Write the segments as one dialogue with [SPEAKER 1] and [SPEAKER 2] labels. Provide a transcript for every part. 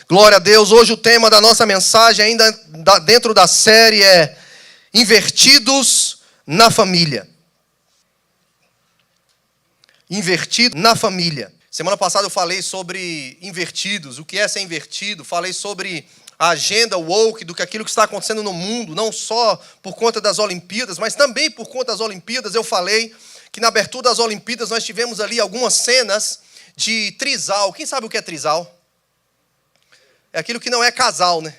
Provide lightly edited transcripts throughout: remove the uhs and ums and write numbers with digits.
[SPEAKER 1] Glória a Deus. Hoje o tema da nossa mensagem, ainda dentro da série, é Invertidos na Família. Invertido na família. Semana passada eu falei sobre invertidos, o que é ser invertido. Falei sobre a agenda woke, do que aquilo que está acontecendo no mundo, não só por conta das Olimpíadas, mas também por conta das Olimpíadas. Eu falei que na abertura das Olimpíadas nós tivemos ali algumas cenas de trisal. Quem sabe o que é trisal? É aquilo que não é casal, né?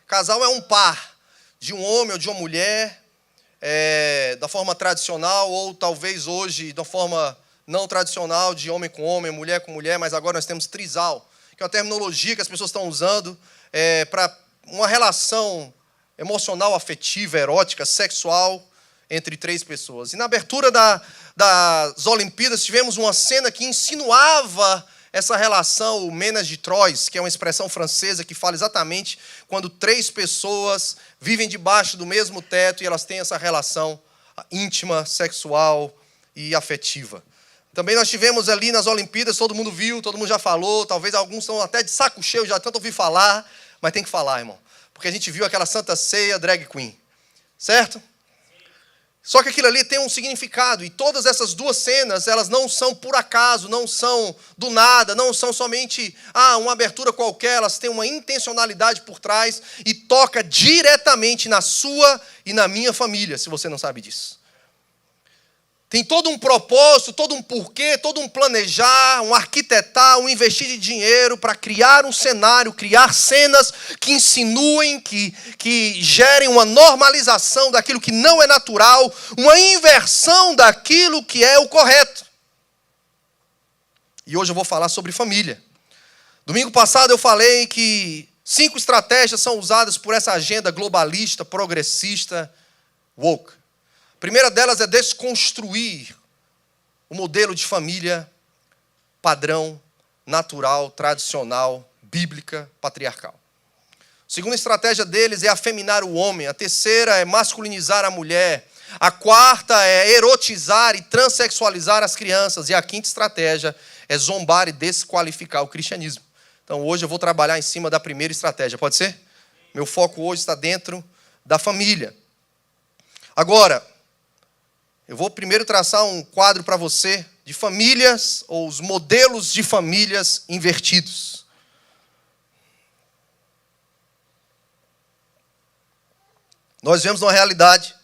[SPEAKER 1] Casal é um par de um homem ou de uma mulher, da forma tradicional, ou talvez hoje da forma não tradicional, de homem com homem, mulher com mulher, mas agora nós temos trisal, que é uma terminologia que as pessoas estão usando para uma relação emocional, afetiva, erótica, sexual entre três pessoas. E na abertura das Olimpíadas tivemos uma cena que insinuava essa relação, o ménage de Trois, que é uma expressão francesa que fala exatamente quando três pessoas vivem debaixo do mesmo teto e elas têm essa relação íntima, sexual e afetiva. Também nós tivemos ali nas Olimpíadas, todo mundo viu, todo mundo já falou, talvez alguns estão até de saco cheio, já tanto ouvi falar, mas tem que falar, irmão. Porque a gente viu aquela Santa Ceia drag queen, certo? Só que aquilo ali tem um significado, e todas essas duas cenas, elas não são por acaso, não são do nada, não são somente uma abertura qualquer, elas têm uma intencionalidade por trás e toca diretamente na sua e na minha família, se você não sabe disso. Tem todo um propósito, todo um porquê, todo um planejar, um arquitetar, um investir de dinheiro para criar um cenário, criar cenas que insinuem, que gerem uma normalização daquilo que não é natural, uma inversão daquilo que é o correto. E hoje eu vou falar sobre família. Domingo passado eu falei que 5 estratégias são usadas por essa agenda globalista, progressista, woke. A primeira delas é desconstruir o modelo de família padrão, natural, tradicional, bíblica, patriarcal. A segunda estratégia deles é afeminar o homem. A terceira é masculinizar a mulher. A quarta é erotizar e transexualizar as crianças. E a quinta estratégia é zombar e desqualificar o cristianismo. Então hoje eu vou trabalhar em cima da primeira estratégia. Pode ser? Meu foco hoje está dentro da família. Agora, eu vou primeiro traçar um quadro para você de famílias, ou os modelos de famílias invertidos. Nós vemos uma realidade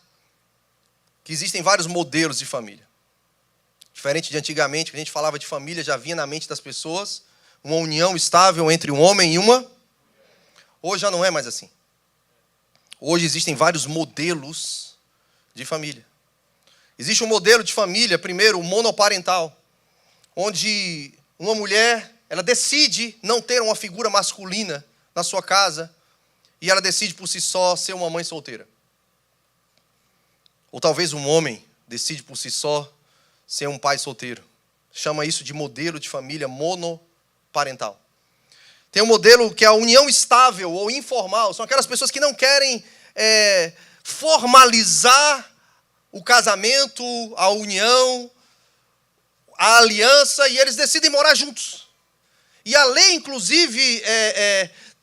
[SPEAKER 1] que existem vários modelos de família. Diferente de antigamente, que a gente falava de família, já vinha na mente das pessoas uma união estável entre um homem e uma. Hoje já não é mais assim. Hoje existem vários modelos de família. Existe um modelo de família, primeiro, o monoparental, onde uma mulher, ela decide não ter uma figura masculina na sua casa e ela decide por si só ser uma mãe solteira. Ou talvez um homem decide por si só ser um pai solteiro. Chama isso de modelo de família monoparental. Tem um modelo que é a união estável ou informal. São aquelas pessoas que não querem formalizar o casamento, a união, a aliança, e eles decidem morar juntos. E a lei, inclusive,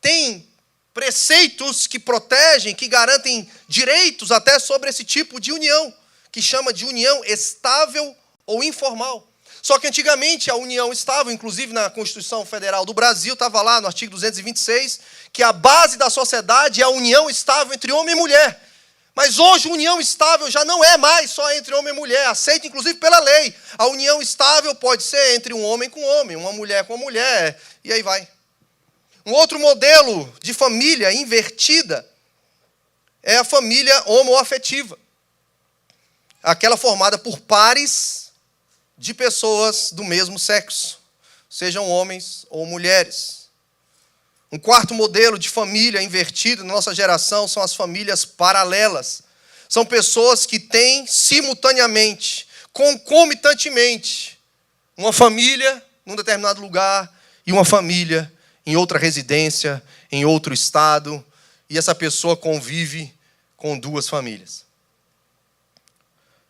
[SPEAKER 1] tem preceitos que protegem, que garantem direitos até sobre esse tipo de união, que chama de união estável ou informal. Só que antigamente a união estável, inclusive na Constituição Federal do Brasil, estava lá no artigo 226, que a base da sociedade é a união estável entre homem e mulher. Mas hoje a união estável já não é mais só entre homem e mulher, aceita inclusive pela lei. A união estável pode ser entre um homem com homem, uma mulher com mulher, e aí vai. Um outro modelo de família invertida é a família homoafetiva. Aquela formada por pares de pessoas do mesmo sexo, sejam homens ou mulheres. Um quarto modelo de família invertido na nossa geração são as famílias paralelas. São pessoas que têm simultaneamente, concomitantemente, uma família num determinado lugar e uma família em outra residência, em outro estado, e essa pessoa convive com 2 famílias.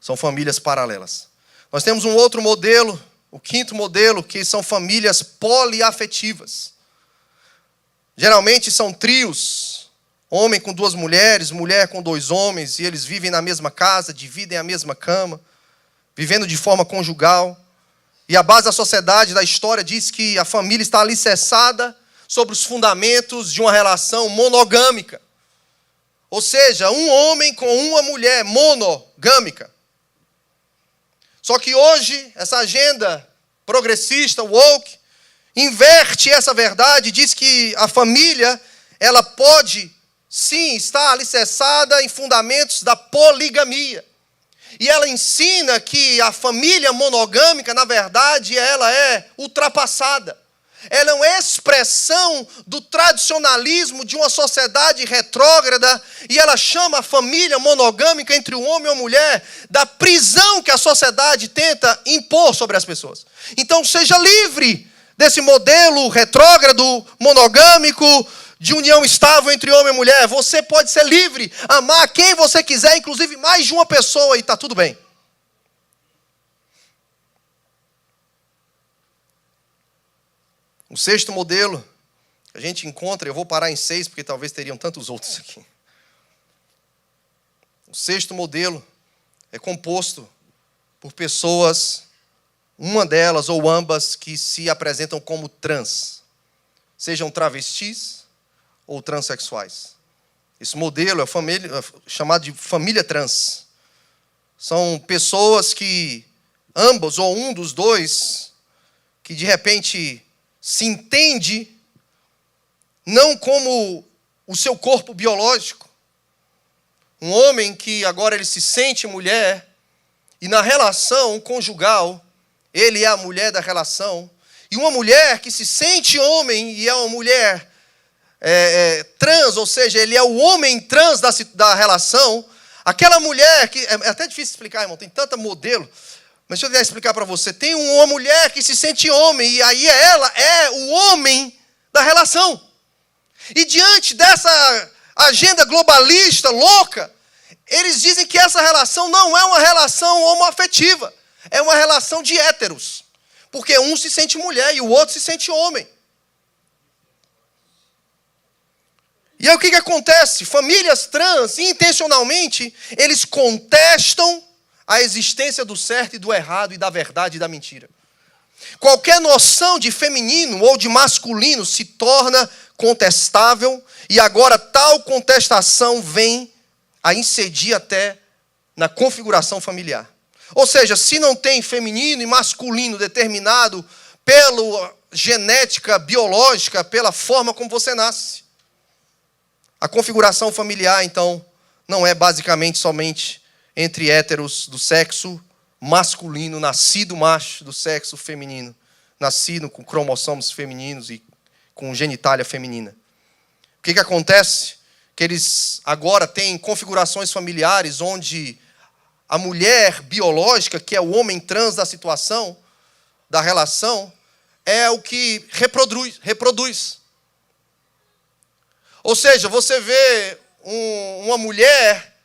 [SPEAKER 1] São famílias paralelas. Nós temos um outro modelo, o quinto modelo, que são famílias poliafetivas. Geralmente são trios, homem com 2 mulheres, mulher com 2 homens, e eles vivem na mesma casa, dividem a mesma cama, vivendo de forma conjugal. E a base da sociedade, da história, diz que a família está alicerçada sobre os fundamentos de uma relação monogâmica. Ou seja, um homem com uma mulher, monogâmica. Só que hoje, essa agenda progressista, woke, inverte essa verdade e diz que a família, ela pode, sim, estar alicerçada em fundamentos da poligamia. E ela ensina que a família monogâmica, na verdade, ela é ultrapassada. Ela é uma expressão do tradicionalismo de uma sociedade retrógrada, e ela chama a família monogâmica entre o homem e a mulher da prisão que a sociedade tenta impor sobre as pessoas. Então, seja livre desse modelo retrógrado, monogâmico, de união estável entre homem e mulher. Você pode ser livre, amar quem você quiser, inclusive mais de uma pessoa, e está tudo bem. O 6º modelo que a gente encontra, eu vou parar em 6, porque talvez teriam tantos outros aqui. O 6º modelo é composto por pessoas, uma delas ou ambas, que se apresentam como trans, sejam travestis ou transexuais. Esse modelo é chamado de família trans. São pessoas que, ambos ou um dos dois, que de repente se entende não como o seu corpo biológico. Um homem que agora ele se sente mulher, e na relação conjugal, ele é a mulher da relação. E uma mulher que se sente homem e é uma mulher trans, ou seja, ele é o homem trans da relação. Aquela mulher que... É até difícil explicar, irmão, tem tanto modelo. Mas deixa eu tentar explicar para você. Tem uma mulher que se sente homem, e aí ela é o homem da relação. E diante dessa agenda globalista, louca, eles dizem que essa relação não é uma relação homoafetiva. É uma relação de héteros. Porque um se sente mulher e o outro se sente homem. E aí o que acontece? Famílias trans, intencionalmente, eles contestam a existência do certo e do errado, e da verdade e da mentira. Qualquer noção de feminino ou de masculino se torna contestável, e agora tal contestação vem a incidir até na configuração familiar. Ou seja, se não tem feminino e masculino determinado pela genética biológica, pela forma como você nasce, a configuração familiar, então, não é basicamente somente entre héteros do sexo masculino, nascido macho do sexo feminino, nascido com cromossomos femininos e com genitália feminina. O que acontece? Que eles agora têm configurações familiares onde a mulher biológica, que é o homem trans da situação, da relação, é o que reproduz. Ou seja, você vê uma mulher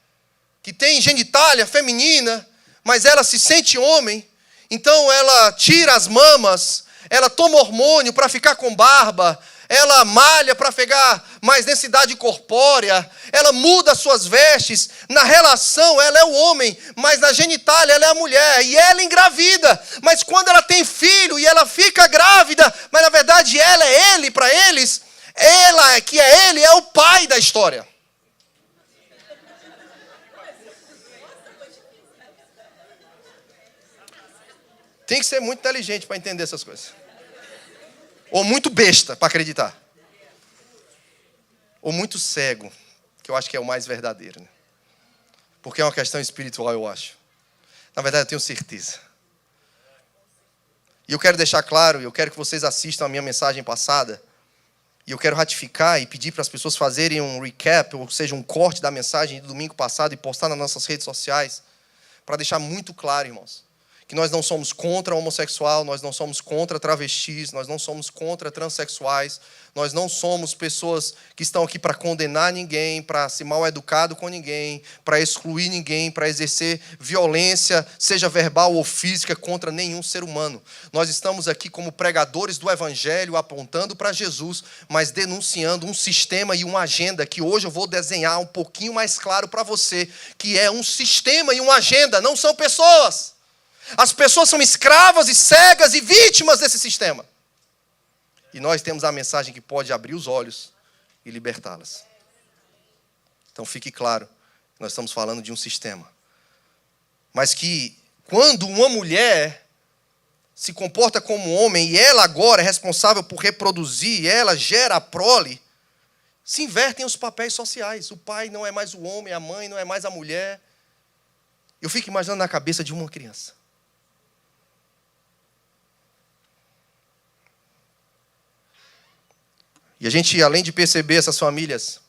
[SPEAKER 1] que tem genitália feminina, mas ela se sente homem, então ela tira as mamas, ela toma hormônio para ficar com barba, ela malha para pegar mais densidade corpórea, ela muda suas vestes. Na relação ela é o homem, mas na genitália ela é a mulher, e ela engravida. Mas quando ela tem filho e ela fica grávida, mas na verdade ela é ele para eles, ela que é ele, é o pai da história. Tem que ser muito inteligente para entender essas coisas. Ou muito besta para acreditar. Ou muito cego, que eu acho que é o mais verdadeiro. Né? Porque é uma questão espiritual, eu acho. Na verdade, eu tenho certeza. E eu quero deixar claro, eu quero que vocês assistam a minha mensagem passada, e eu quero ratificar e pedir para as pessoas fazerem um recap, ou seja, um corte da mensagem do domingo passado e postar nas nossas redes sociais, para deixar muito claro, irmãos, que nós não somos contra homossexual, nós não somos contra travestis, nós não somos contra transexuais, nós não somos pessoas que estão aqui para condenar ninguém, para ser mal educado com ninguém, para excluir ninguém, para exercer violência, seja verbal ou física, contra nenhum ser humano. Nós estamos aqui como pregadores do Evangelho, apontando para Jesus, mas denunciando um sistema e uma agenda que hoje eu vou desenhar um pouquinho mais claro para você, que é um sistema e uma agenda, não são pessoas. As pessoas são escravas e cegas e vítimas desse sistema. E nós temos a mensagem que pode abrir os olhos e libertá-las. Então fique claro, nós estamos falando de um sistema. Mas que quando uma mulher se comporta como um homem e ela agora é responsável por reproduzir, ela gera a prole, se invertem os papéis sociais. O pai não é mais o homem, a mãe não é mais a mulher. Eu fico imaginando na cabeça de uma criança. E a gente, além de perceber essas famílias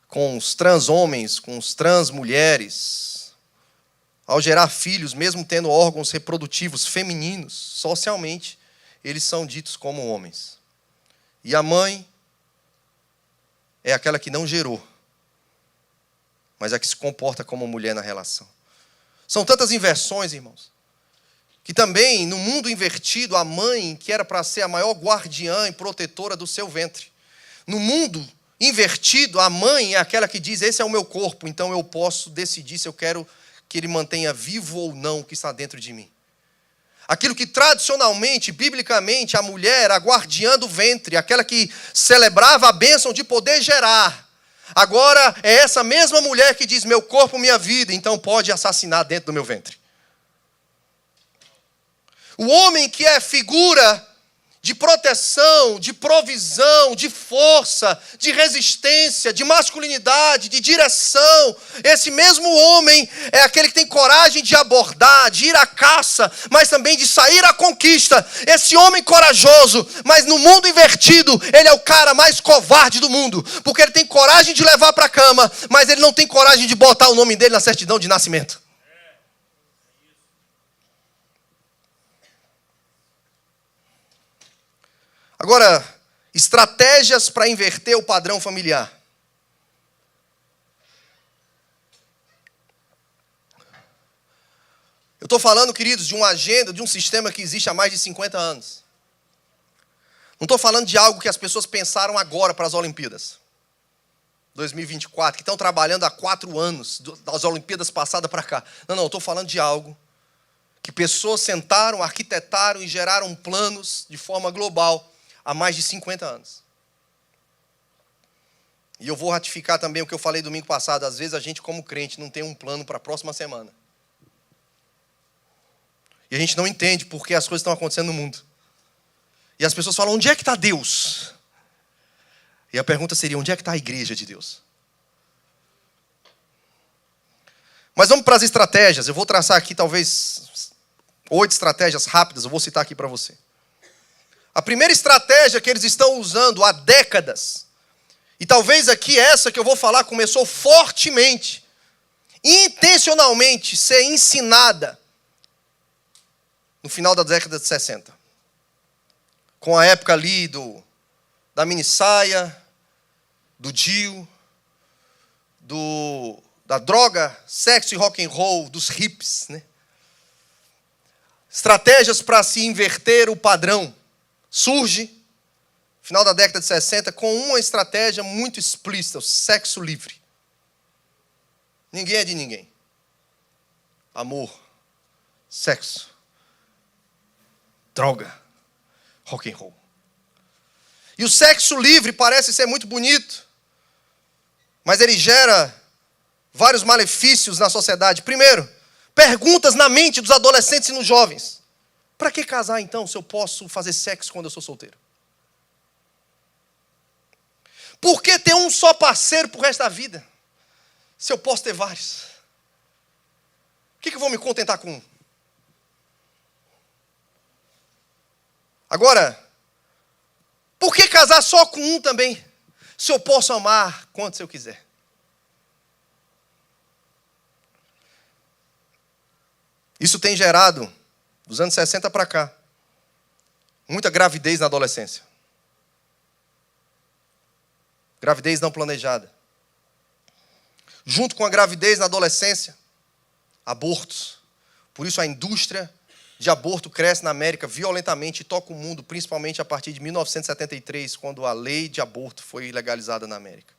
[SPEAKER 1] com os trans homens, com os trans mulheres, ao gerar filhos, mesmo tendo órgãos reprodutivos femininos, socialmente, eles são ditos como homens. E a mãe é aquela que não gerou, mas é a que se comporta como mulher na relação. São tantas inversões, irmãos, que também, no mundo invertido, a mãe, que era para ser a maior guardiã e protetora do seu ventre. No mundo invertido, a mãe é aquela que diz, esse é o meu corpo, então eu posso decidir se eu quero que ele mantenha vivo ou não o que está dentro de mim. Aquilo que tradicionalmente, biblicamente, a mulher era a guardiã do ventre, aquela que celebrava a bênção de poder gerar. Agora é essa mesma mulher que diz, meu corpo, minha vida, então pode assassinar dentro do meu ventre. O homem que é figura de proteção, de provisão, de força, de resistência, de masculinidade, de direção. Esse mesmo homem é aquele que tem coragem de abordar, de ir à caça, mas também de sair à conquista. Esse homem corajoso, mas no mundo invertido, ele é o cara mais covarde do mundo, porque ele tem coragem de levar para a cama, mas ele não tem coragem de botar o nome dele na certidão de nascimento. Agora, estratégias para inverter o padrão familiar. Eu estou falando, queridos, de uma agenda, de um sistema que existe há mais de 50 anos. Não estou falando de algo que as pessoas pensaram agora para as Olimpíadas 2024, que estão trabalhando há 4 anos, das Olimpíadas passadas para cá. Não, estou falando de algo que pessoas sentaram, arquitetaram e geraram planos de forma global há mais de 50 anos. E eu vou ratificar também o que eu falei domingo passado. Às vezes a gente, como crente, não tem um plano para a próxima semana. E a gente não entende por que as coisas estão acontecendo no mundo. E as pessoas falam, onde é que está Deus? E a pergunta seria, onde é que está a igreja de Deus? Mas vamos para as estratégias. Eu vou traçar aqui talvez 8 estratégias rápidas. Eu vou citar aqui para você. A primeira estratégia que eles estão usando há décadas, e talvez aqui essa que eu vou falar começou fortemente, intencionalmente ser ensinada no final da década de 60. Com a época ali da minissaia, do DIU, da droga, sexo e rock and roll, dos hips, né? Estratégias para se inverter o padrão. Surge, final da década de 60, com uma estratégia muito explícita, o sexo livre. Ninguém é de ninguém. Amor, sexo, droga, rock and roll. E o sexo livre parece ser muito bonito, mas ele gera vários malefícios na sociedade. Primeiro, perguntas na mente dos adolescentes e nos jovens. Para que casar então se eu posso fazer sexo quando eu sou solteiro? Por que ter um só parceiro pro resto da vida, se eu posso ter vários? Por que eu vou me contentar com um? Agora, por que casar só com um também, se eu posso amar quantos eu quiser? 'Cause Isso tem gerado, dos anos 60 para cá, muita gravidez na adolescência. Gravidez não planejada. Junto com a gravidez na adolescência, abortos. Por isso a indústria de aborto cresce na América violentamente e toca o mundo, principalmente a partir de 1973, quando a lei de aborto foi legalizada na América.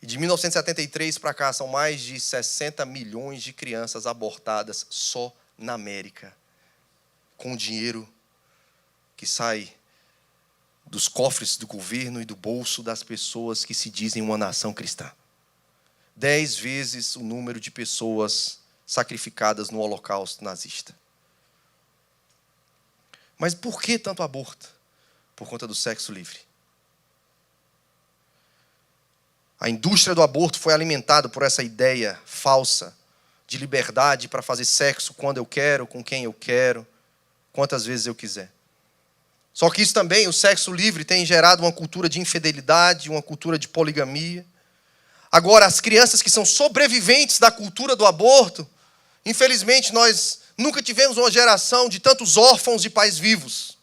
[SPEAKER 1] E de 1973 para cá, são mais de 60 milhões de crianças abortadas só na América, com o dinheiro que sai dos cofres do governo e do bolso das pessoas que se dizem uma nação cristã. 10 vezes o número de pessoas sacrificadas no Holocausto nazista. Mas por que tanto aborto? Por conta do sexo livre. A indústria do aborto foi alimentada por essa ideia falsa de liberdade para fazer sexo quando eu quero, com quem eu quero, quantas vezes eu quiser. Só que isso também, o sexo livre, tem gerado uma cultura de infidelidade, uma cultura de poligamia. Agora, as crianças que são sobreviventes da cultura do aborto, infelizmente, nós nunca tivemos uma geração de tantos órfãos de pais vivos.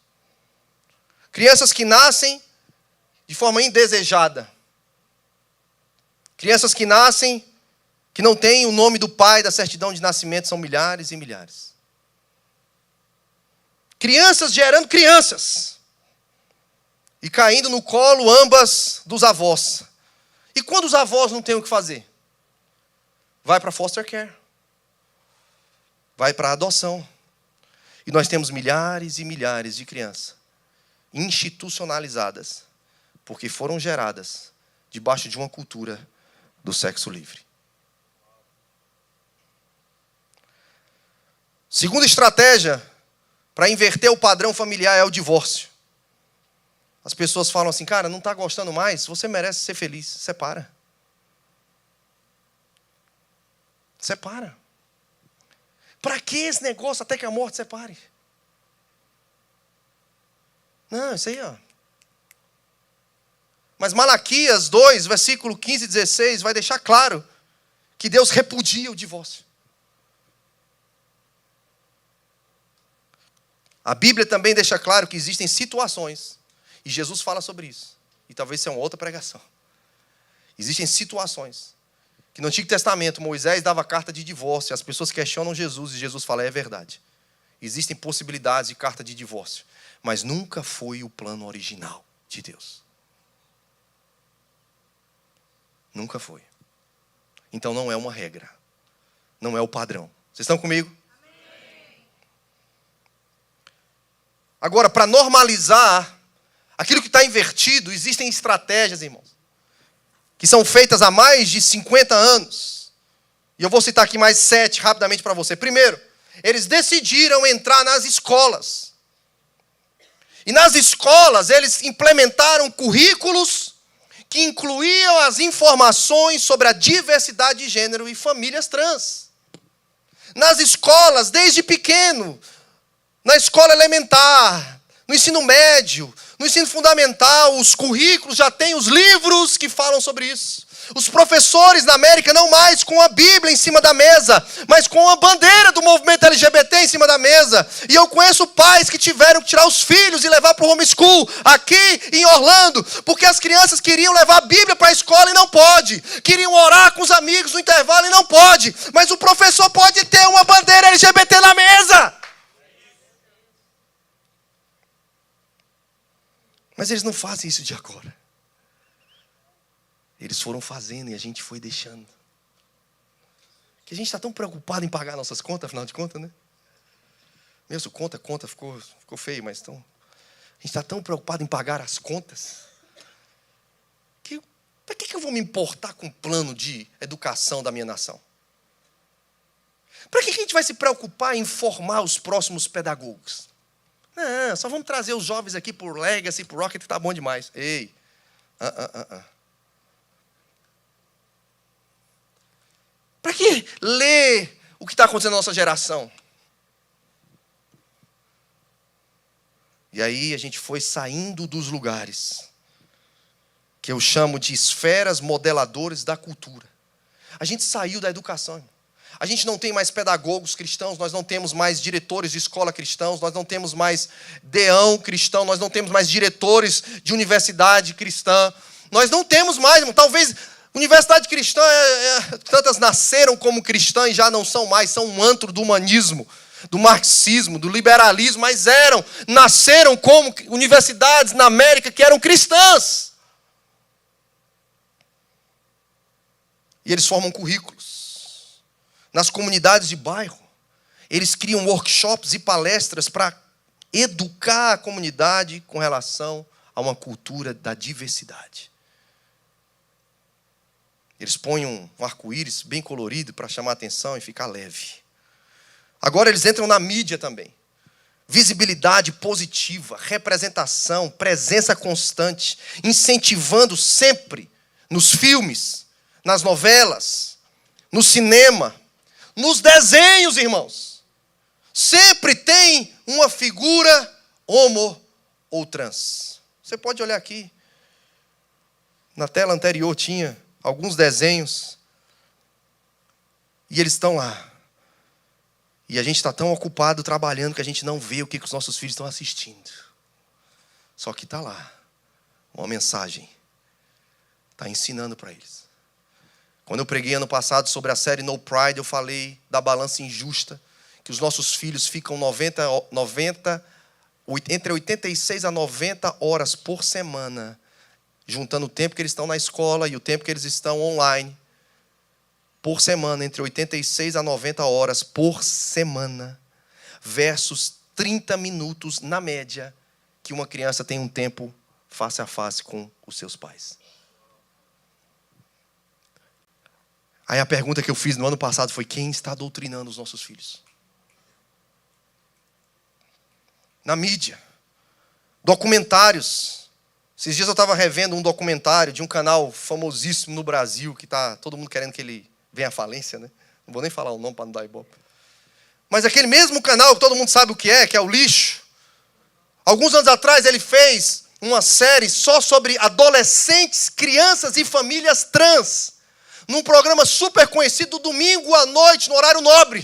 [SPEAKER 1] Crianças que nascem de forma indesejada. Crianças que nascem, que não têm o nome do pai da certidão de nascimento, são milhares e milhares. Crianças gerando crianças. E caindo no colo ambas dos avós. E quando os avós não têm o que fazer? Vai para foster care. Vai para a adoção. E nós temos milhares e milhares de crianças institucionalizadas, porque foram geradas debaixo de uma cultura do sexo livre. Segunda estratégia para inverter o padrão familiar é o divórcio. As pessoas falam assim, cara, não está gostando mais? Você merece ser feliz. Separa. Separa. Para que esse negócio até que a morte separe? Não, isso aí, ó. Mas Malaquias 2, versículo 15 e 16, vai deixar claro que Deus repudia o divórcio. A Bíblia também deixa claro que existem situações, e Jesus fala sobre isso, e talvez seja uma outra pregação. Existem situações que no Antigo Testamento Moisés dava carta de divórcio, e as pessoas questionam Jesus, e Jesus fala, é verdade. Existem possibilidades de carta de divórcio, mas nunca foi o plano original de Deus. Nunca foi. Então não é uma regra. Não é o padrão. Vocês estão comigo? Amém. Agora, para normalizar aquilo que está invertido, existem estratégias, irmãos, que são feitas há mais de 50 anos. E eu vou citar aqui mais 7 rapidamente para você. Primeiro, eles decidiram entrar nas escolas. E nas escolas, eles implementaram currículos que incluíam as informações sobre a diversidade de gênero e famílias trans. Nas escolas, desde pequeno, na escola elementar, no ensino médio, no ensino fundamental, os currículos já têm os livros que falam sobre isso. Os professores na América não mais com a Bíblia em cima da mesa, mas com a bandeira do movimento LGBT em cima da mesa. E eu conheço pais que tiveram que tirar os filhos e levar para o homeschool aqui em Orlando, porque as crianças queriam levar a Bíblia para a escola e não pode. Queriam orar com os amigos no intervalo e não pode. Mas o professor pode ter uma bandeira LGBT na mesa. Mas eles não fazem isso de agora. Eles foram fazendo e a gente foi deixando. Que a gente está tão preocupado em pagar nossas contas, afinal de contas, né? Mesmo conta, ficou feio, mas então... A gente está tão preocupado em pagar as contas. Que, para que eu vou me importar com o plano de educação da minha nação? Para que a gente vai se preocupar em formar os próximos pedagogos? Não, só vamos trazer os jovens aqui por Legacy, por Rocket, que está bom demais. Ei, Para que ler o que está acontecendo na nossa geração? E aí a gente foi saindo dos lugares que eu chamo de esferas modeladoras da cultura. A gente saiu da educação. A gente não tem mais pedagogos cristãos, nós não temos mais diretores de escola cristãos, nós não temos mais deão cristão, nós não temos mais diretores de universidade cristã. Nós não temos mais, irmão. Talvez universidade cristã, tantas nasceram como cristãs e já não são mais, são um antro do humanismo, do marxismo, do liberalismo, mas nasceram como universidades na América que eram cristãs. E eles formam currículos. Nas comunidades de bairro, eles criam workshops e palestras para educar a comunidade com relação a uma cultura da diversidade. Eles põem um arco-íris bem colorido para chamar a atenção e ficar leve. Agora eles entram na mídia também. Visibilidade positiva, representação, presença constante, incentivando sempre nos filmes, nas novelas, no cinema, nos desenhos, irmãos. Sempre tem uma figura homo ou trans. Você pode olhar aqui. Na tela anterior tinha alguns desenhos. E eles estão lá. E a gente está tão ocupado trabalhando que a gente não vê o que os nossos filhos estão assistindo. Só que está lá. Uma mensagem. Está ensinando para eles. Quando eu preguei ano passado sobre a série No Pride, eu falei da balança injusta, que os nossos filhos ficam entre 86 a 90 horas por semana, juntando o tempo que eles estão na escola e o tempo que eles estão online. Por semana, entre 86 a 90 horas por semana, versus 30 minutos, na média, que uma criança tem um tempo face a face com os seus pais. Aí a pergunta que eu fiz no ano passado foi: quem está doutrinando os nossos filhos? Na mídia. Documentários. Esses dias eu estava revendo um documentário de um canal famosíssimo no Brasil, que está todo mundo querendo que ele venha à falência, né? Não vou nem falar o nome para não dar ibope. Mas aquele mesmo canal que todo mundo sabe o que é o Lixo. Alguns anos atrás ele fez uma série só sobre adolescentes, crianças e famílias trans, num programa super conhecido, domingo à noite, no horário nobre.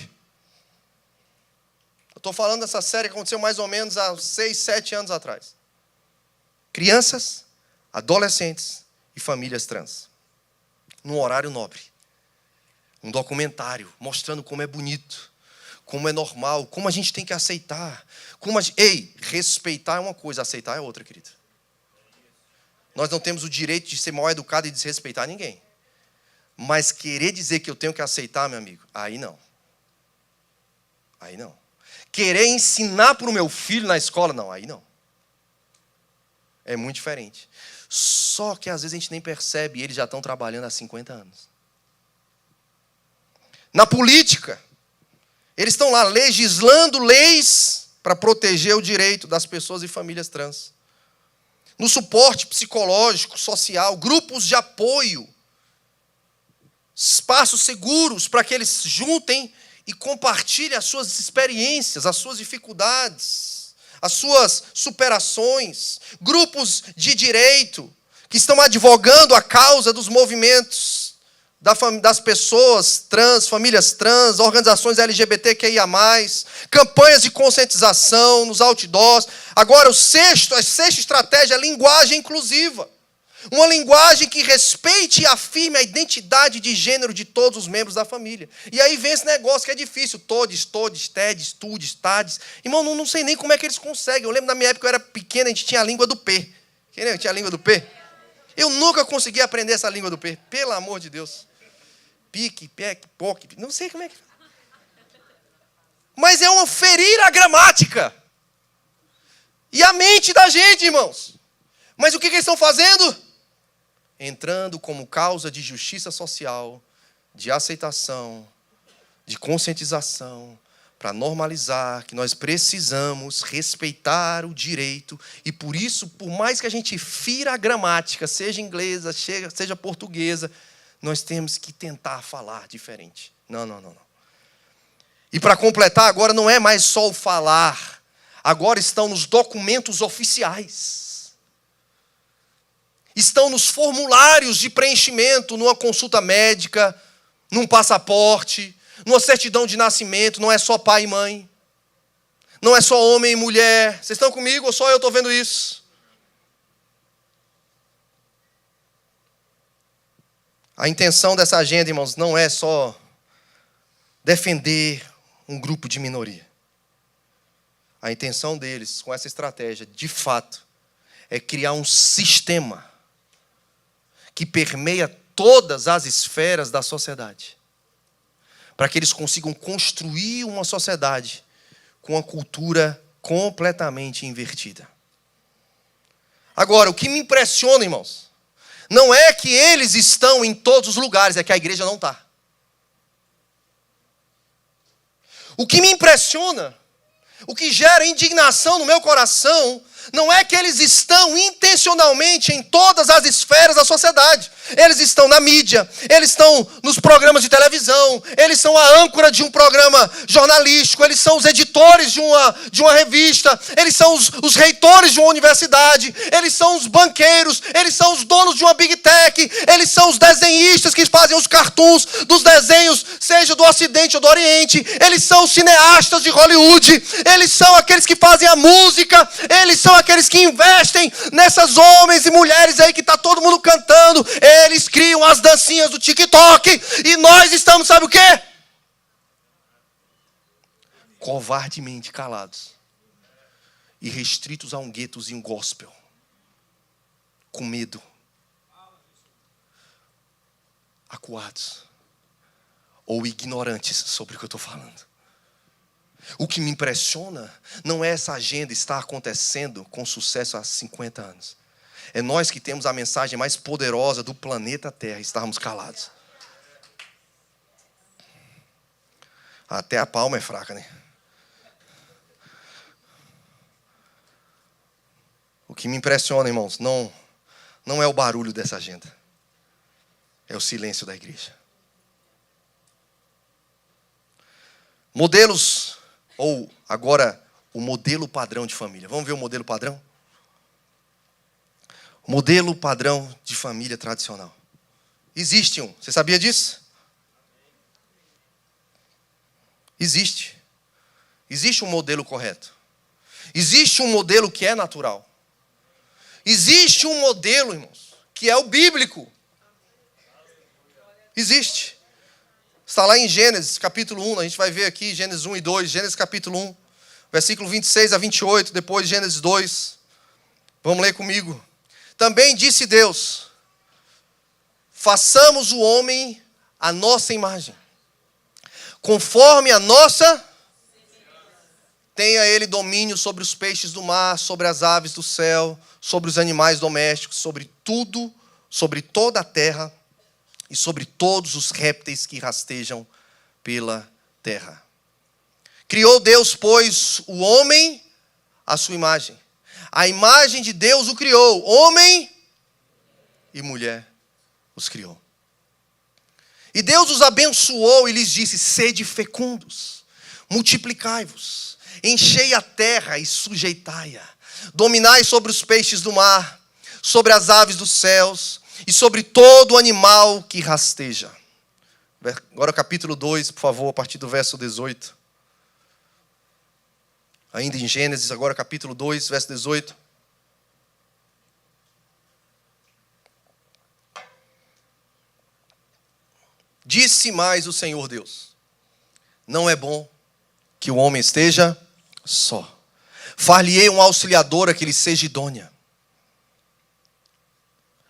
[SPEAKER 1] Eu estou falando dessa série que aconteceu mais ou menos há 6, 7 anos atrás. Crianças, adolescentes e famílias trans. Num horário nobre. Um documentário mostrando como é bonito, como é normal, como a gente tem que aceitar. Ei, respeitar é uma coisa, aceitar é outra, querido. Nós não temos o direito de ser mal educado e desrespeitar ninguém. Mas querer dizer que eu tenho que aceitar, meu amigo, aí não. Aí não. Querer ensinar para o meu filho na escola, não, aí não. É muito diferente. Só que às vezes a gente nem percebe e eles já estão trabalhando há 50 anos. Na política, eles estão lá legislando leis para proteger o direito das pessoas e famílias trans. No suporte psicológico, social, grupos de apoio, espaços seguros para que eles juntem e compartilhem as suas experiências, as suas dificuldades, as suas superações. Grupos de direito que estão advogando a causa dos movimentos das pessoas trans, famílias trans, organizações LGBTQIA+, campanhas de conscientização nos outdoors. Agora, a sexta estratégia é a linguagem inclusiva. Uma linguagem que respeite e afirme a identidade de gênero de todos os membros da família. E aí vem esse negócio que é difícil. Todes, tedes, tudes, tades. Irmão, não sei nem como é que eles conseguem. Eu lembro na minha época, eu era pequeno, a gente tinha a língua do P. Quem lembra? Tinha a língua do P? Eu nunca consegui aprender essa língua do P. Pelo amor de Deus. Pique, peque, poque. Não sei como é que... Mas é uma ferir a gramática. E a mente da gente, irmãos. Mas o que eles estão fazendo? Entrando como causa de justiça social, de aceitação, de conscientização, para normalizar que nós precisamos respeitar o direito. E por isso, por mais que a gente fira a gramática, seja inglesa, seja portuguesa, nós temos que tentar falar diferente. Não. E para completar, agora não é mais só o falar. Agora estão nos documentos oficiais. Estão nos formulários de preenchimento, numa consulta médica, num passaporte, numa certidão de nascimento, não é só pai e mãe. Não é só homem e mulher. Vocês estão comigo ou só eu estou vendo isso? A intenção dessa agenda, irmãos, não é só defender um grupo de minoria. A intenção deles, com essa estratégia, de fato, é criar um sistema que permeia todas as esferas da sociedade, para que eles consigam construir uma sociedade com uma cultura completamente invertida. Agora, o que me impressiona, irmãos, não é que eles estão em todos os lugares, é que a igreja não está. O que me impressiona, o que gera indignação no meu coração, não é que eles estão intencionalmente em todas as esferas da sociedade. Eles estão na mídia, eles estão nos programas de televisão, eles são a âncora de um programa jornalístico, eles são os editores de uma revista, eles são os reitores de uma universidade, eles são os banqueiros, eles são os donos de uma big tech, eles são os desenhistas que fazem os cartoons dos desenhos, seja do Ocidente ou do Oriente, eles são os cineastas de Hollywood, eles são aqueles que fazem a música, eles são aqueles que investem nessas homens e mulheres aí que está todo mundo cantando. Eles criam as dancinhas do TikTok e nós estamos, sabe o quê? Covardemente calados e restritos a um guetozinho gospel, com medo, acuados ou ignorantes sobre o que eu estou falando. O que me impressiona não é essa agenda estar acontecendo com sucesso há 50 anos. É nós que temos a mensagem mais poderosa do planeta Terra, estarmos calados. Até a palma é fraca, né? O que me impressiona, irmãos, não é o barulho dessa agenda. É o silêncio da igreja. Modelos, ou agora o modelo padrão de família. Vamos ver o modelo padrão? O modelo padrão de família tradicional. Existe um. Você sabia disso? Existe. Existe um modelo correto. Existe um modelo que é natural. Existe um modelo, irmãos, que é o bíblico. Existe. Está lá em Gênesis, capítulo 1. A gente vai ver aqui Gênesis 1 e 2. Gênesis, capítulo 1. Versículo 26 a 28. Depois Gênesis 2. Vamos ler comigo. Também disse Deus: façamos o homem à nossa imagem, conforme a nossa, tenha ele domínio sobre os peixes do mar, sobre as aves do céu, sobre os animais domésticos, sobre tudo, sobre toda a terra e sobre todos os répteis que rastejam pela terra. Criou Deus, pois, o homem à sua imagem. A imagem de Deus o criou, homem e mulher os criou. E Deus os abençoou e lhes disse: sede fecundos, multiplicai-vos, enchei a terra e sujeitai-a, dominai sobre os peixes do mar, sobre as aves dos céus e sobre todo animal que rasteja. Agora capítulo 2, por favor, a partir do verso 18. Ainda em Gênesis, agora capítulo 2, verso 18. Disse mais o Senhor Deus: não é bom que o homem esteja só. Far-lhe-ei uma auxiliadora que lhe seja idônea.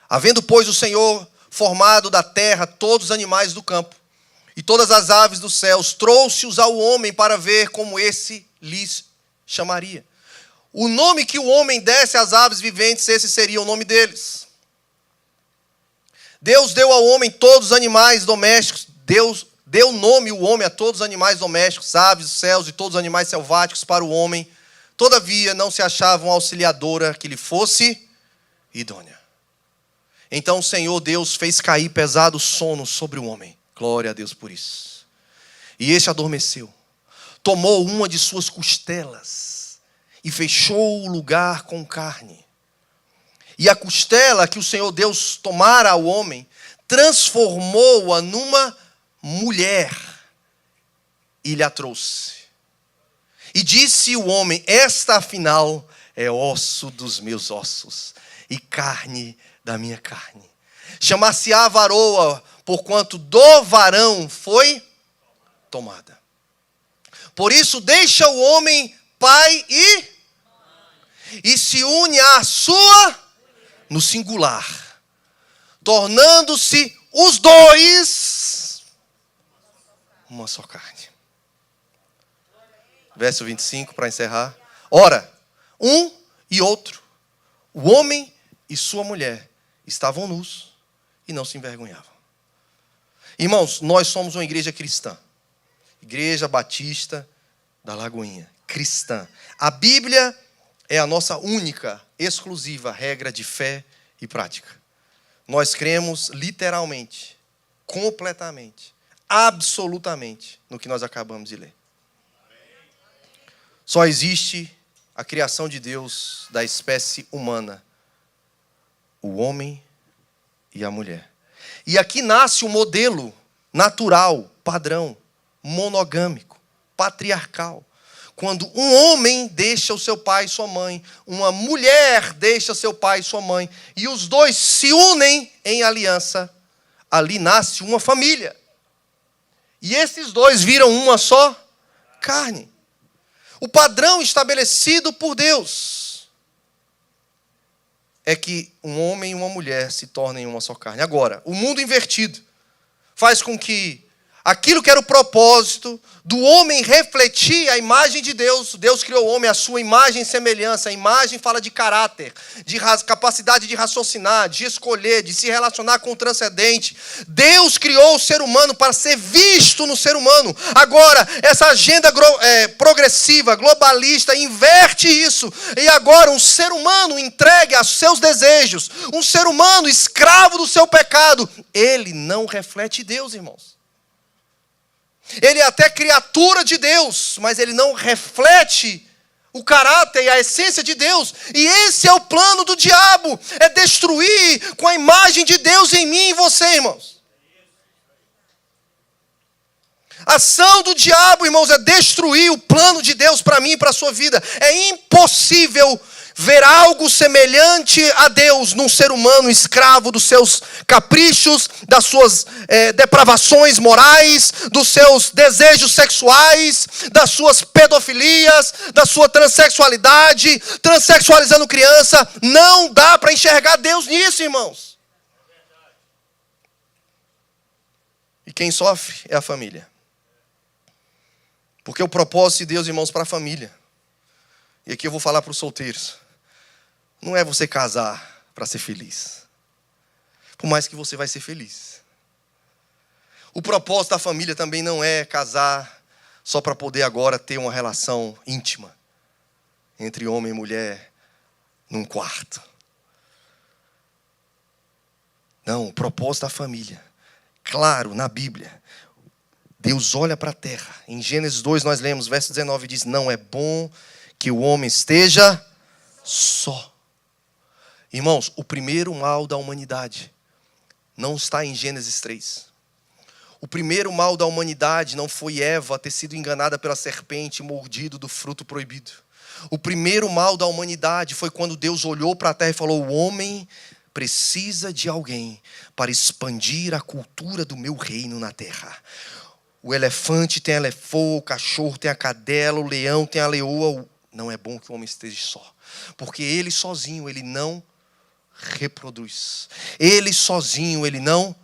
[SPEAKER 1] Havendo, pois, o Senhor formado da terra todos os animais do campo e todas as aves dos céus, trouxe-os ao homem para ver como esse lhes chamaria. O nome que o homem desse às aves viventes, esse seria o nome deles. Deus deu ao homem todos os animais domésticos. Deus deu nome o homem a todos os animais domésticos, aves dos céus e todos os animais selváticos para o homem. Todavia não se achava uma auxiliadora que lhe fosse idônea. Então o Senhor Deus fez cair pesado sono sobre o homem. Glória a Deus por isso. E este adormeceu. Tomou uma de suas costelas e fechou o lugar com carne. E a costela que o Senhor Deus tomara ao homem, transformou-a numa mulher e lhe a trouxe. E disse o homem: esta afinal é osso dos meus ossos e carne da minha carne. Chamar-se-á varoa, porquanto do varão foi tomada. Por isso deixa o homem pai e se une à sua, no singular, tornando-se os dois uma só carne. Verso 25, para encerrar. Ora, um e outro, o homem e sua mulher, estavam nus e não se envergonhavam. Irmãos, nós somos uma igreja cristã. Igreja Batista da Lagoinha. Cristã. A Bíblia é a nossa única, exclusiva regra de fé e prática. Nós cremos literalmente, completamente, absolutamente no que nós acabamos de ler. Só existe a criação de Deus da espécie humana, o homem e a mulher. E aqui nasce o modelo natural, padrão, monogâmico, patriarcal. Quando um homem deixa o seu pai e sua mãe, uma mulher deixa seu pai e sua mãe, e os dois se unem em aliança, ali nasce uma família. E esses dois viram uma só carne. O padrão estabelecido por Deus é que um homem e uma mulher se tornem uma só carne. Agora, o mundo invertido faz com que aquilo que era o propósito do homem refletir a imagem de Deus. Deus criou o homem à sua imagem e semelhança. A imagem fala de caráter, de capacidade de raciocinar, de escolher, de se relacionar com o transcendente. Deus criou o ser humano para ser visto no ser humano. Agora, essa agenda progressiva, globalista, inverte isso. E agora um ser humano entregue aos seus desejos, um ser humano escravo do seu pecado, ele não reflete Deus, irmãos. Ele é até criatura de Deus, mas ele não reflete o caráter e a essência de Deus. E esse é o plano do diabo, é destruir com a imagem de Deus em mim e em você, irmãos. A ação do diabo, irmãos, é destruir o plano de Deus para mim e para a sua vida. É impossível ver algo semelhante a Deus num ser humano escravo dos seus caprichos, das suas depravações morais, dos seus desejos sexuais, das suas pedofilias, da sua transexualidade, transexualizando criança. Não dá para enxergar Deus nisso, irmãos. E quem sofre é a família. Porque o propósito de Deus, irmãos, para a família. E aqui eu vou falar para os solteiros. Não é você casar para ser feliz. Por mais que você vai ser feliz. O propósito da família também não é casar só para poder agora ter uma relação íntima entre homem e mulher num quarto. Não, o propósito da família, claro, na Bíblia, Deus olha para a terra. Em Gênesis 2 nós lemos, verso 19, diz: não é bom que o homem esteja só. Irmãos, o primeiro mal da humanidade não está em Gênesis 3. O primeiro mal da humanidade não foi Eva ter sido enganada pela serpente, mordido do fruto proibido. O primeiro mal da humanidade foi quando Deus olhou para a terra e falou: o homem precisa de alguém para expandir a cultura do meu reino na terra. O elefante tem a elefoa, o cachorro tem a cadela, o leão tem a leoa. Não é bom que o homem esteja só, porque ele sozinho, ele não reproduz. Ele sozinho, ele não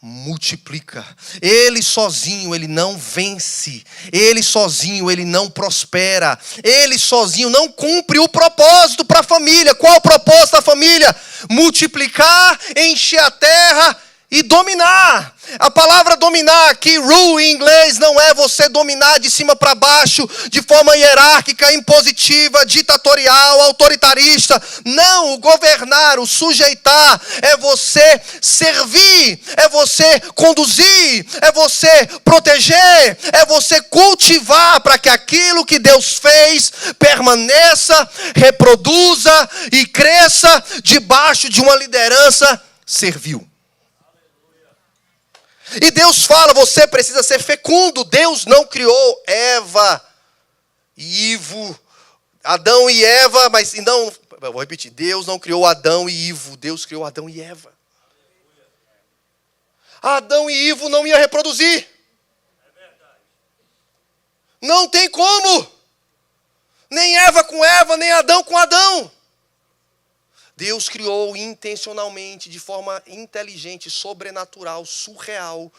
[SPEAKER 1] multiplica. Ele sozinho, ele não vence. Ele sozinho, ele não prospera. Ele sozinho não cumpre o propósito para a família. Qual o propósito da família? Multiplicar, encher a terra e dominar. A palavra dominar aqui, rule em inglês, não é você dominar de cima para baixo, de forma hierárquica, impositiva, ditatorial, autoritarista. Não, o governar, o sujeitar, é você servir, é você conduzir, é você proteger, é você cultivar para que aquilo que Deus fez permaneça, reproduza e cresça debaixo de uma liderança servil. E Deus fala, você precisa ser fecundo. Deus não criou Eva e Ivo, Adão e Eva, mas não, eu vou repetir, Deus não criou Adão e Ivo, Deus criou Adão e Eva. Adão e Ivo não iam reproduzir. Não tem como. Nem Eva com Eva, nem Adão com Adão. Deus criou intencionalmente, de forma inteligente, sobrenatural, surreal,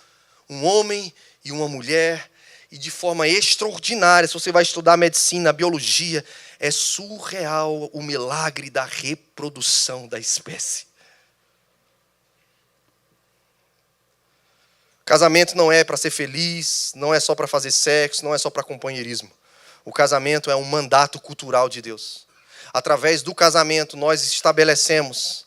[SPEAKER 1] um homem e uma mulher, e de forma extraordinária. Se você vai estudar medicina, biologia, é surreal o milagre da reprodução da espécie. Casamento não é para ser feliz, não é só para fazer sexo, não é só para companheirismo. O casamento é um mandato cultural de Deus. Através do casamento, nós estabelecemos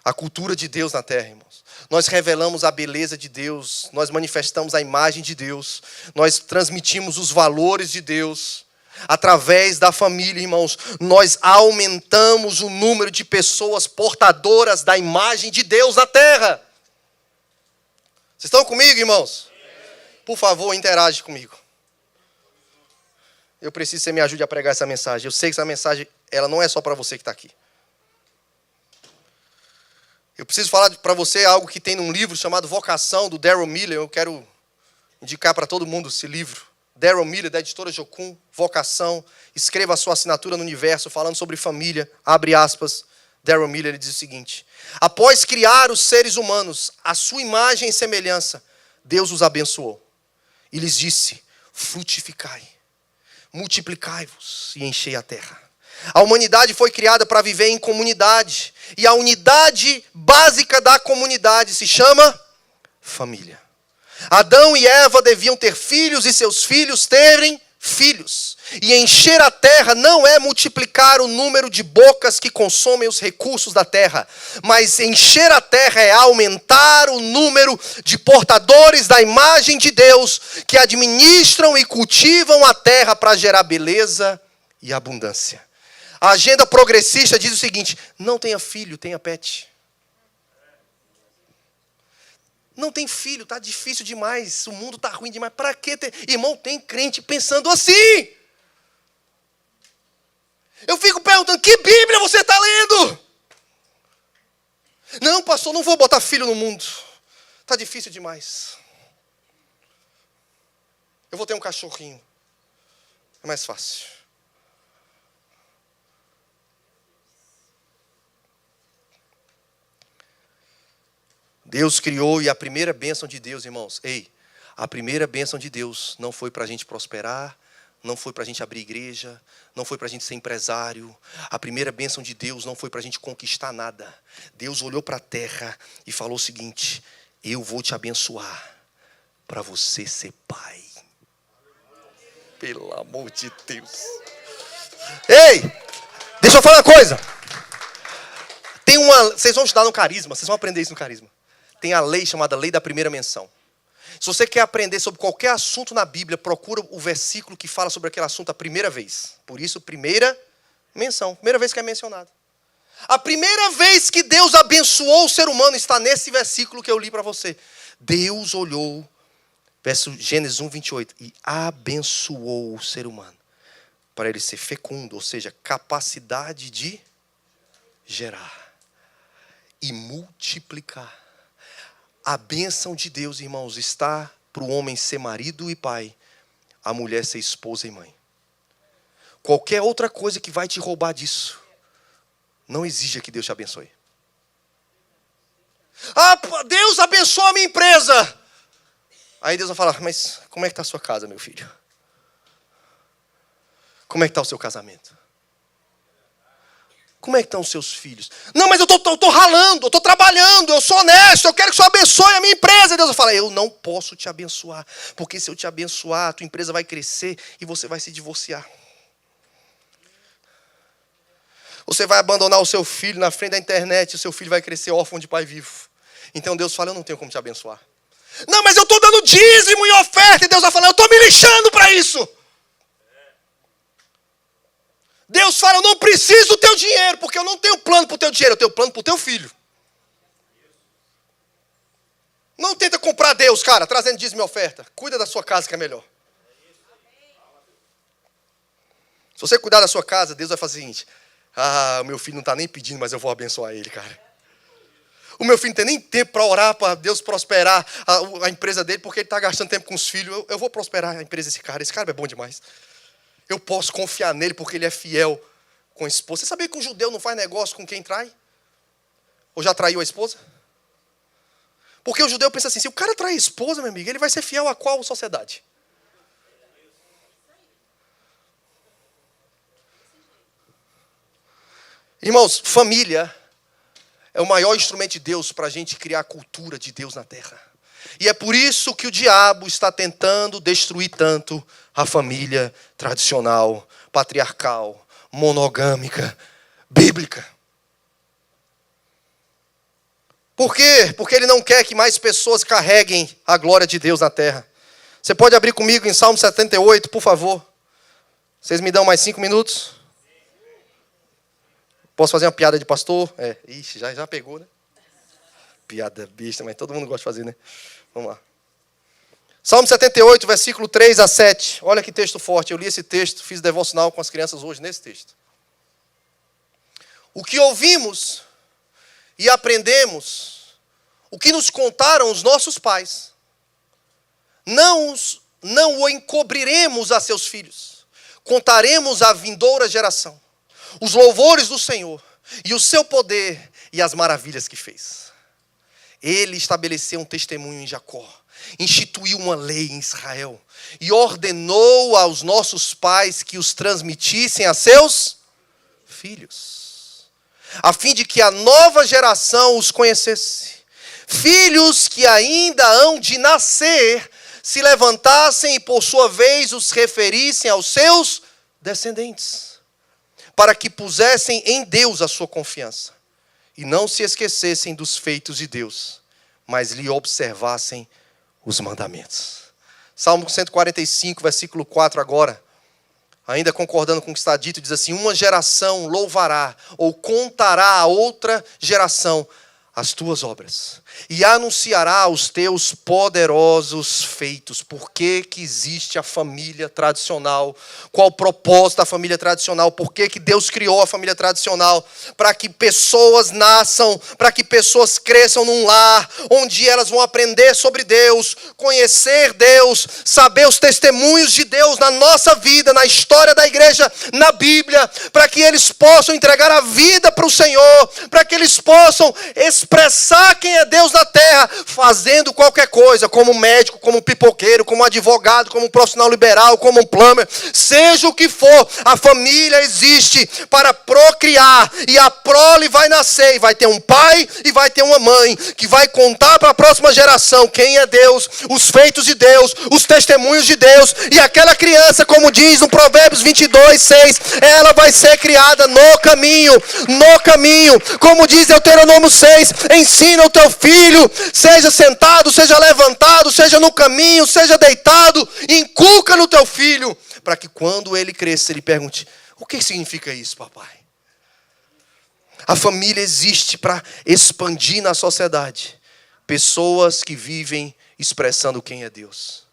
[SPEAKER 1] a cultura de Deus na terra, irmãos. Nós revelamos a beleza de Deus, nós manifestamos a imagem de Deus, nós transmitimos os valores de Deus. Através da família, irmãos, nós aumentamos o número de pessoas portadoras da imagem de Deus na terra. Vocês estão comigo, irmãos? Por favor, interage comigo. Eu preciso que você me ajude a pregar essa mensagem. Eu sei que essa mensagem, ela não é só para você que está aqui. Eu preciso falar para você algo que tem num livro chamado Vocação, do Darrell Miller. Eu quero indicar para todo mundo esse livro. Darrell Miller, da editora Jocum, Vocação. Escreva a sua assinatura no universo, falando sobre família. Abre aspas. Darrell Miller, ele diz o seguinte: após criar os seres humanos, à sua imagem e semelhança, Deus os abençoou. E lhes disse: frutificai, multiplicai-vos e enchei a terra. A humanidade foi criada para viver em comunidade. E a unidade básica da comunidade se chama família. Adão e Eva deviam ter filhos e seus filhos terem filhos. E encher a terra não é multiplicar o número de bocas que consomem os recursos da terra, mas encher a terra é aumentar o número de portadores da imagem de Deus que administram e cultivam a terra para gerar beleza e abundância. A agenda progressista diz o seguinte: não tenha filho, tenha pet. Não tem filho, está difícil demais, o mundo está ruim demais. Para que ter? Irmão, tem crente pensando assim. Eu fico perguntando, que Bíblia você está lendo? Não, pastor, não vou botar filho no mundo. Está difícil demais. Eu vou ter um cachorrinho. É mais fácil. Deus criou, e a primeira bênção de Deus, irmãos, a primeira bênção de Deus não foi para a gente prosperar, não foi para a gente abrir igreja, não foi para a gente ser empresário. A primeira bênção de Deus não foi para a gente conquistar nada. Deus olhou para a terra e falou o seguinte: eu vou te abençoar para você ser pai. Pelo amor de Deus. Ei, deixa eu falar uma coisa. Vocês vão estudar no carisma, vocês vão aprender isso no carisma. Tem a lei chamada lei da primeira menção. Se você quer aprender sobre qualquer assunto na Bíblia, procura o versículo que fala sobre aquele assunto a primeira vez. Por isso, primeira menção. Primeira vez que é mencionado. A primeira vez que Deus abençoou o ser humano está nesse versículo que eu li para você. Deus olhou, verso Gênesis 1, 28, e abençoou o ser humano para ele ser fecundo, ou seja, capacidade de gerar e multiplicar. A bênção de Deus, irmãos, está para o homem ser marido e pai, a mulher ser esposa e mãe. Qualquer outra coisa que vai te roubar disso, não exija que Deus te abençoe. Ah, Deus abençoa a minha empresa. Aí Deus vai falar: mas como é que está a sua casa, meu filho? Como é que está o seu casamento? Como é que estão os seus filhos? Não, mas eu estou ralando, eu estou trabalhando, eu sou honesto, eu quero que o Senhor abençoe a minha empresa. E Deus vai falar: eu não posso te abençoar, porque se eu te abençoar, a tua empresa vai crescer e você vai se divorciar. Você vai abandonar o seu filho na frente da internet, e o seu filho vai crescer órfão de pai vivo. Então Deus fala: eu não tenho como te abençoar. Não, mas eu estou dando dízimo e oferta. E Deus vai falar: eu estou me lixando para isso. Deus fala: eu não preciso do teu dinheiro, porque eu não tenho plano para o teu dinheiro, eu tenho plano para o teu filho. Não tenta comprar Deus, cara, trazendo dízimo e oferta. Cuida da sua casa que é melhor. Se você cuidar da sua casa, Deus vai fazer o seguinte: o meu filho não está nem pedindo, mas eu vou abençoar ele, cara. O meu filho não tem nem tempo para orar, para Deus prosperar a empresa dele, porque ele está gastando tempo com os filhos. Eu vou prosperar a empresa desse cara. Esse cara é bom demais. Eu posso confiar nele porque ele é fiel com a esposa. Você sabia que um judeu não faz negócio com quem trai? Ou já traiu a esposa? Porque o judeu pensa assim: se o cara trai a esposa, meu amigo, ele vai ser fiel a qual sociedade? Irmãos, família é o maior instrumento de Deus para a gente criar a cultura de Deus na terra. E é por isso que o diabo está tentando destruir tanto a família tradicional, patriarcal, monogâmica, bíblica. Por quê? Porque ele não quer que mais pessoas carreguem a glória de Deus na terra. Você pode abrir comigo em Salmo 78, por favor? Vocês me dão mais 5 minutos? Posso fazer uma piada de pastor? Ixi, já pegou, né? Piada besta, mas todo mundo gosta de fazer, né? Vamos lá. Salmo 78, versículo 3 a 7. Olha que texto forte. Eu li esse texto, fiz devocional com as crianças hoje nesse texto. O que ouvimos e aprendemos, o que nos contaram os nossos pais, não o encobriremos a seus filhos. Contaremos à vindoura geração os louvores do Senhor e o seu poder e as maravilhas que fez. Ele estabeleceu um testemunho em Jacó, instituiu uma lei em Israel e ordenou aos nossos pais que os transmitissem a seus filhos, a fim de que a nova geração os conhecesse. Filhos que ainda hão de nascer se levantassem e por sua vez os referissem aos seus descendentes, para que pusessem em Deus a sua confiança e não se esquecessem dos feitos de Deus, mas lhe observassem os mandamentos. Salmo 145, versículo 4 agora, ainda concordando com o que está dito, diz assim: uma geração louvará ou contará a outra geração as tuas obras e anunciará os teus poderosos feitos. Por que existe a família tradicional? Qual o propósito da família tradicional? Por que Deus criou a família tradicional? Para que pessoas nasçam, para que pessoas cresçam num lar, onde elas vão aprender sobre Deus, conhecer Deus, saber os testemunhos de Deus na nossa vida, na história da igreja, na Bíblia, para que eles possam entregar a vida para o Senhor, para que eles possam expressar quem é Deus na terra, fazendo qualquer coisa, como médico, como pipoqueiro, como advogado, como profissional liberal, como um plumber, seja o que for. A família existe para procriar, e a prole vai nascer, e vai ter um pai e vai ter uma mãe, que vai contar para a próxima geração quem é Deus, os feitos de Deus, os testemunhos de Deus, e aquela criança, como diz no Provérbios 22, 6, ela vai ser criada no caminho, como diz Deuteronômio 6, ensina o teu filho, seja sentado, seja levantado, seja no caminho, seja deitado, inculca no teu filho, para que quando ele cresça, ele pergunte: o que significa isso, papai? A família existe para expandir na sociedade pessoas que vivem expressando quem é Deus.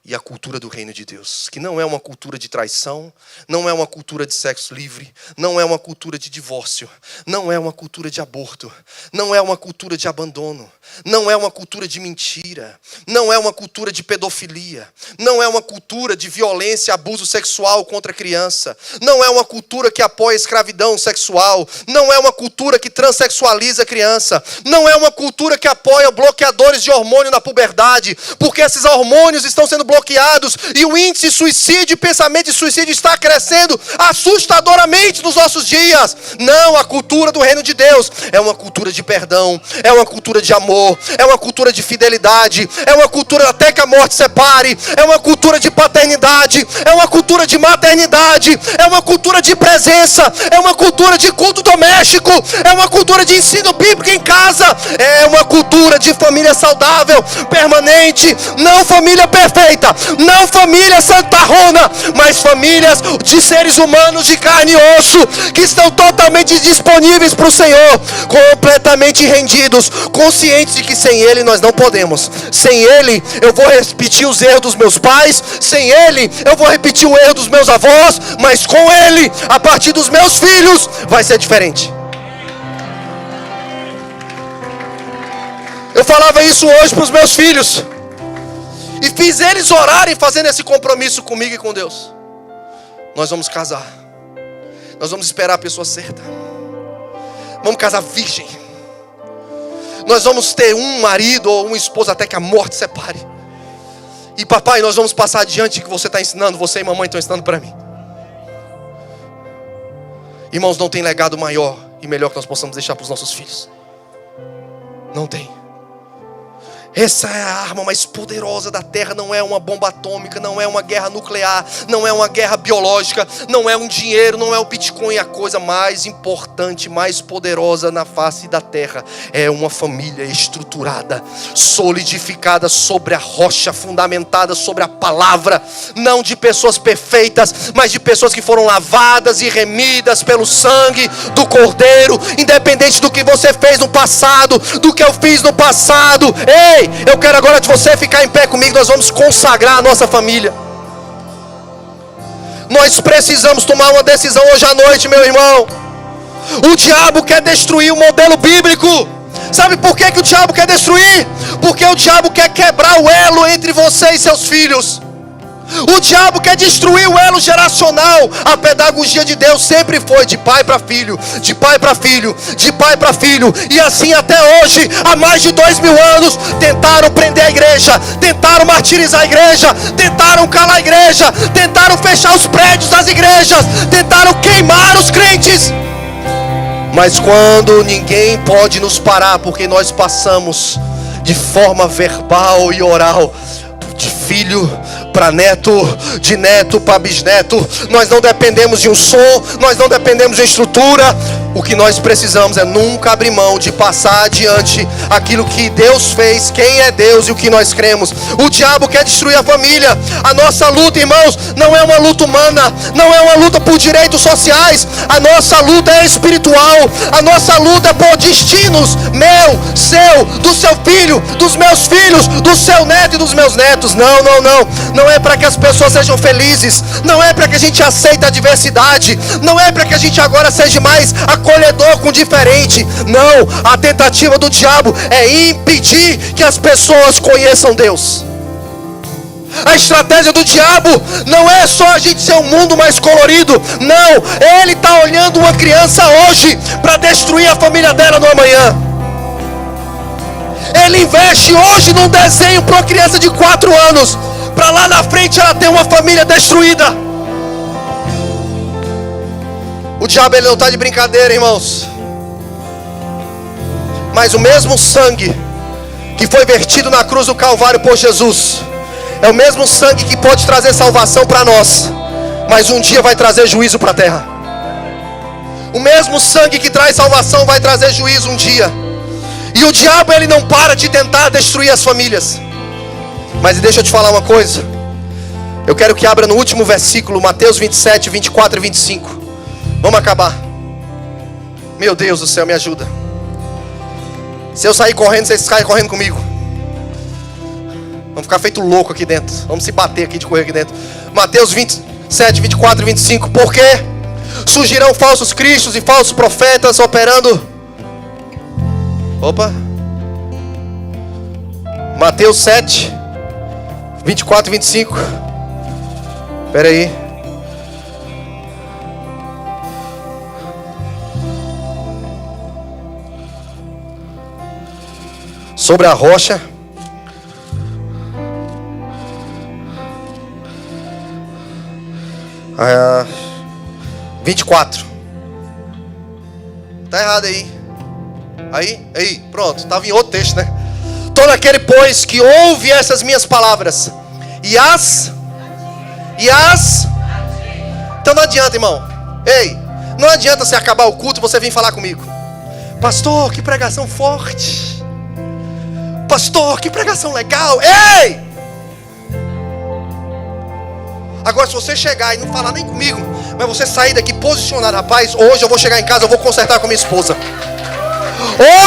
[SPEAKER 1] E a cultura do reino de Deus, que não é uma cultura de traição, não é uma cultura de sexo livre, não é uma cultura de divórcio, não é uma cultura de aborto, não é uma cultura de abandono, não é uma cultura de mentira, não é uma cultura de pedofilia, não é uma cultura de violência e abuso sexual contra a criança, não é uma cultura que apoia a escravidão sexual, não é uma cultura que transexualiza a criança, não é uma cultura que apoia bloqueadores de hormônio na puberdade, porque esses hormônios estão sendo bloqueados e o índice de suicídio e pensamento de suicídio está crescendo assustadoramente nos nossos dias. Não, a cultura do reino de Deus é uma cultura de perdão, é uma cultura de amor, é uma cultura de fidelidade, é uma cultura até que a morte separe, é uma cultura de paternidade, é uma cultura de maternidade, é uma cultura de presença, é uma cultura de culto doméstico, é uma cultura de ensino bíblico em casa, é uma cultura de família saudável, permanente, não família perfeita, perfeita. Não famílias santarrona, mas famílias de seres humanos de carne e osso, que estão totalmente disponíveis para o Senhor, completamente rendidos, conscientes de que sem Ele nós não podemos. Sem Ele eu vou repetir os erros dos meus pais, sem Ele eu vou repetir o erro dos meus avós, mas com Ele, a partir dos meus filhos, vai ser diferente. Eu falava isso hoje para os meus filhos, e fiz eles orarem fazendo esse compromisso comigo e com Deus. Nós vamos casar, nós vamos esperar a pessoa certa, vamos casar virgem, nós vamos ter um marido ou uma esposa até que a morte separe. E papai, nós vamos passar adiante o que você está ensinando, você e mamãe estão ensinando para mim. Irmãos, não tem legado maior e melhor que nós possamos deixar para os nossos filhos. Não tem. Essa é a arma mais poderosa da terra. Não é uma bomba atômica, não é uma guerra nuclear, não é uma guerra biológica, não é um dinheiro, não é o Bitcoin. A coisa mais importante, mais poderosa na face da terra é uma família estruturada, solidificada sobre a rocha, fundamentada sobre a palavra. Não de pessoas perfeitas, mas de pessoas que foram lavadas e remidas pelo sangue do Cordeiro. Independente do que você fez no passado, do que eu fiz no passado. Ei, eu quero agora de você ficar em pé comigo. Nós vamos consagrar a nossa família. Nós precisamos tomar uma decisão hoje à noite, meu irmão. O diabo quer destruir o modelo bíblico. Sabe por que o diabo quer destruir? Porque o diabo quer quebrar o elo entre você e seus filhos. O diabo quer destruir o elo geracional. A pedagogia de Deus sempre foi de pai para filho, de pai para filho, de pai para filho. E assim até hoje, há mais de 2000 anos, tentaram prender a igreja, tentaram martirizar a igreja, tentaram calar a igreja, tentaram fechar os prédios das igrejas, tentaram queimar os crentes. Mas quando ninguém pode nos parar, porque nós passamos de forma verbal e oral, de filho para neto, de neto para bisneto. Nós não dependemos de um som, nós não dependemos de uma estrutura. O que nós precisamos é nunca abrir mão de passar adiante aquilo que Deus fez, quem é Deus e o que nós cremos. O diabo quer destruir a família. A nossa luta, irmãos, não é uma luta humana, não é uma luta por direitos sociais. A nossa luta é espiritual. A nossa luta é por destinos, meu, seu, do seu filho, dos meus filhos, do seu neto e dos meus netos. Não é para que as pessoas sejam felizes, não é para que a gente aceite a diversidade, não é para que a gente agora seja mais acolhedor com o diferente. Não, a tentativa do diabo é impedir que as pessoas conheçam Deus. A estratégia do diabo não é só a gente ser um mundo mais colorido. Não, ele está olhando uma criança hoje para destruir a família dela no amanhã. Ele investe hoje num desenho para uma criança de 4 anos, para lá na frente ela ter uma família destruída. O diabo, ele não está de brincadeira, irmãos. Mas o mesmo sangue que foi vertido na cruz do Calvário por Jesus é o mesmo sangue que pode trazer salvação para nós, mas um dia vai trazer juízo para a terra. O mesmo sangue que traz salvação vai trazer juízo um dia. E o diabo, ele não para de tentar destruir as famílias. Mas deixa eu te falar uma coisa. Eu quero que abra no último versículo, Mateus 27, 24 e 25. Vamos acabar. Meu Deus do céu, me ajuda. Se eu sair correndo, vocês saem correndo comigo. Vamos ficar feito louco aqui dentro. Vamos se bater aqui de correr aqui dentro. Mateus 27, 24 e 25. Porque surgirão falsos cristos e falsos profetas operando... Mateus 7, 24 e 25. Espera aí. Sobre a rocha. Ah, 24. Tá errado aí. Aí, pronto, estava em outro texto, né? Todo aquele, pois, que ouve essas minhas palavras e as... Então não adianta, irmão. Ei, não adianta você acabar o culto e você vir falar comigo. Pastor, que pregação forte. Pastor, que pregação legal. Ei! Agora, se você chegar e não falar nem comigo, mas você sair daqui posicionado, rapaz, hoje eu vou chegar em casa, eu vou consertar com minha esposa.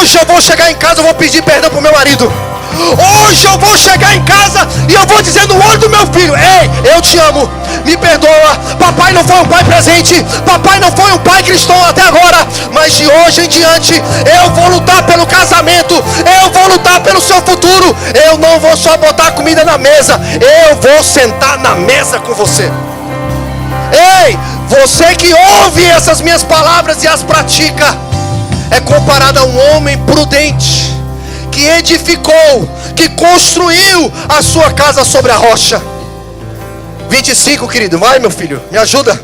[SPEAKER 1] Hoje eu vou chegar em casa, eu vou pedir perdão pro meu marido. Hoje eu vou chegar em casa e eu vou dizer no olho do meu filho: ei, eu te amo, me perdoa. Papai não foi um pai presente, papai não foi um pai cristão até agora, mas de hoje em diante eu vou lutar pelo casamento, eu vou lutar pelo seu futuro. Eu não vou só botar comida na mesa, eu vou sentar na mesa com você. Ei, você que ouve essas minhas palavras e as pratica, é comparado a um homem prudente que edificou, que construiu a sua casa sobre a rocha. 25, querido, vai meu filho, me ajuda.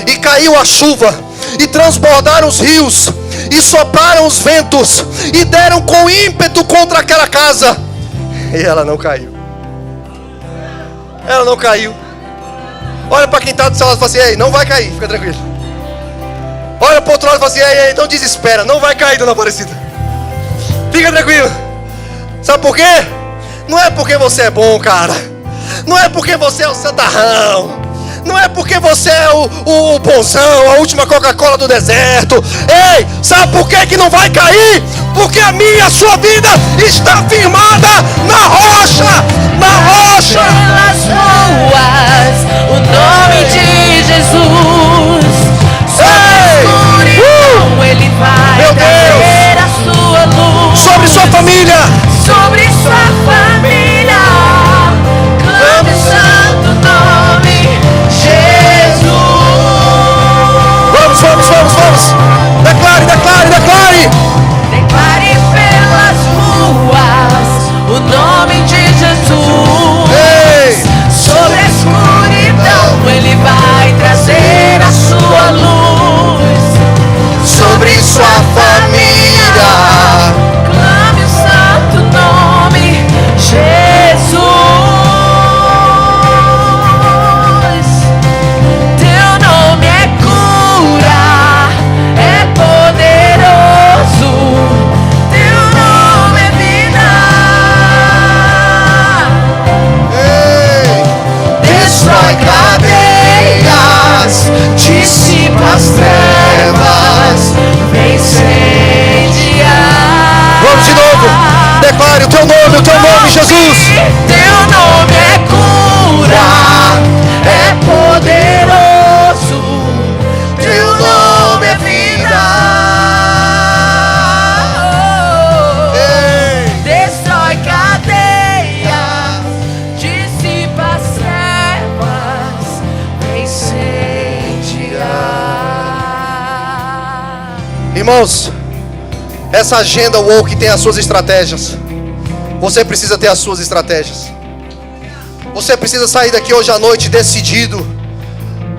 [SPEAKER 1] E caiu a chuva, e transbordaram os rios, e sopraram os ventos, e deram com ímpeto contra aquela casa, e ela não caiu. Ela não caiu. Olha para quem está do seu lado e fala assim: ei, não vai cair, fica tranquilo. Olha para o outro lado e fala assim: ei, não desespera, não vai cair, dona Aparecida. Fica tranquilo. Sabe por quê? Não é porque você é bom, cara. Não é porque você é o santarrão. Não é porque você é o bonzão, a última Coca-Cola do deserto. Ei, sabe por que não vai cair? Porque a minha e a sua vida está firmada na rocha. Na rocha.
[SPEAKER 2] Pelas ruas, o nome de Jesus. Sobre a escuridão, Ele vai trazer a sua luz.
[SPEAKER 1] Sobre sua família.
[SPEAKER 2] Sobre sua família. Clame o santo nome, Jesus.
[SPEAKER 1] Vamos. Declare.
[SPEAKER 2] Declare pelas ruas o nome de Jesus.
[SPEAKER 1] Ei.
[SPEAKER 2] Sobre a escuridão, Ele vai trazer a sua luz.
[SPEAKER 1] Sobre sua família.
[SPEAKER 2] Clame o santo nome, Jesus. Teu nome é cura, é poderoso. Teu nome é vida.
[SPEAKER 1] Ei.
[SPEAKER 2] Destrói cadeias, dissipa as trevas, vem incendiar.
[SPEAKER 1] Vamos de novo. Declare o teu nome, Jesus.
[SPEAKER 2] Teu nome é cura, é poderoso. Teu nome é vida.
[SPEAKER 1] Ei.
[SPEAKER 2] Destrói cadeias, dissipa as trevas, vem incendiar.
[SPEAKER 1] Irmãos, essa agenda woke tem as suas estratégias. Você precisa ter as suas estratégias. Você precisa sair daqui hoje à noite decidido,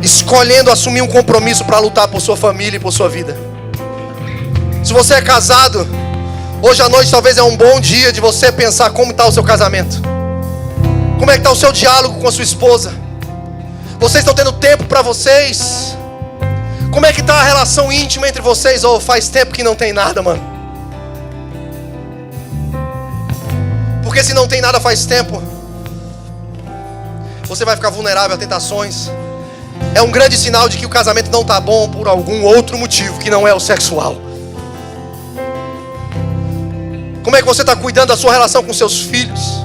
[SPEAKER 1] escolhendo assumir um compromisso para lutar por sua família e por sua vida. Se você é casado, hoje à noite talvez é um bom dia de você pensar como está o seu casamento. Como é que está o seu diálogo com a sua esposa? Vocês estão tendo tempo para vocês? Como é que está a relação íntima entre vocês? Ou faz tempo que não tem nada, mano? Porque se não tem nada faz tempo, você vai ficar vulnerável a tentações. É um grande sinal de que o casamento não está bom por algum outro motivo, que não é o sexual. Como é que você está cuidando da sua relação com seus filhos?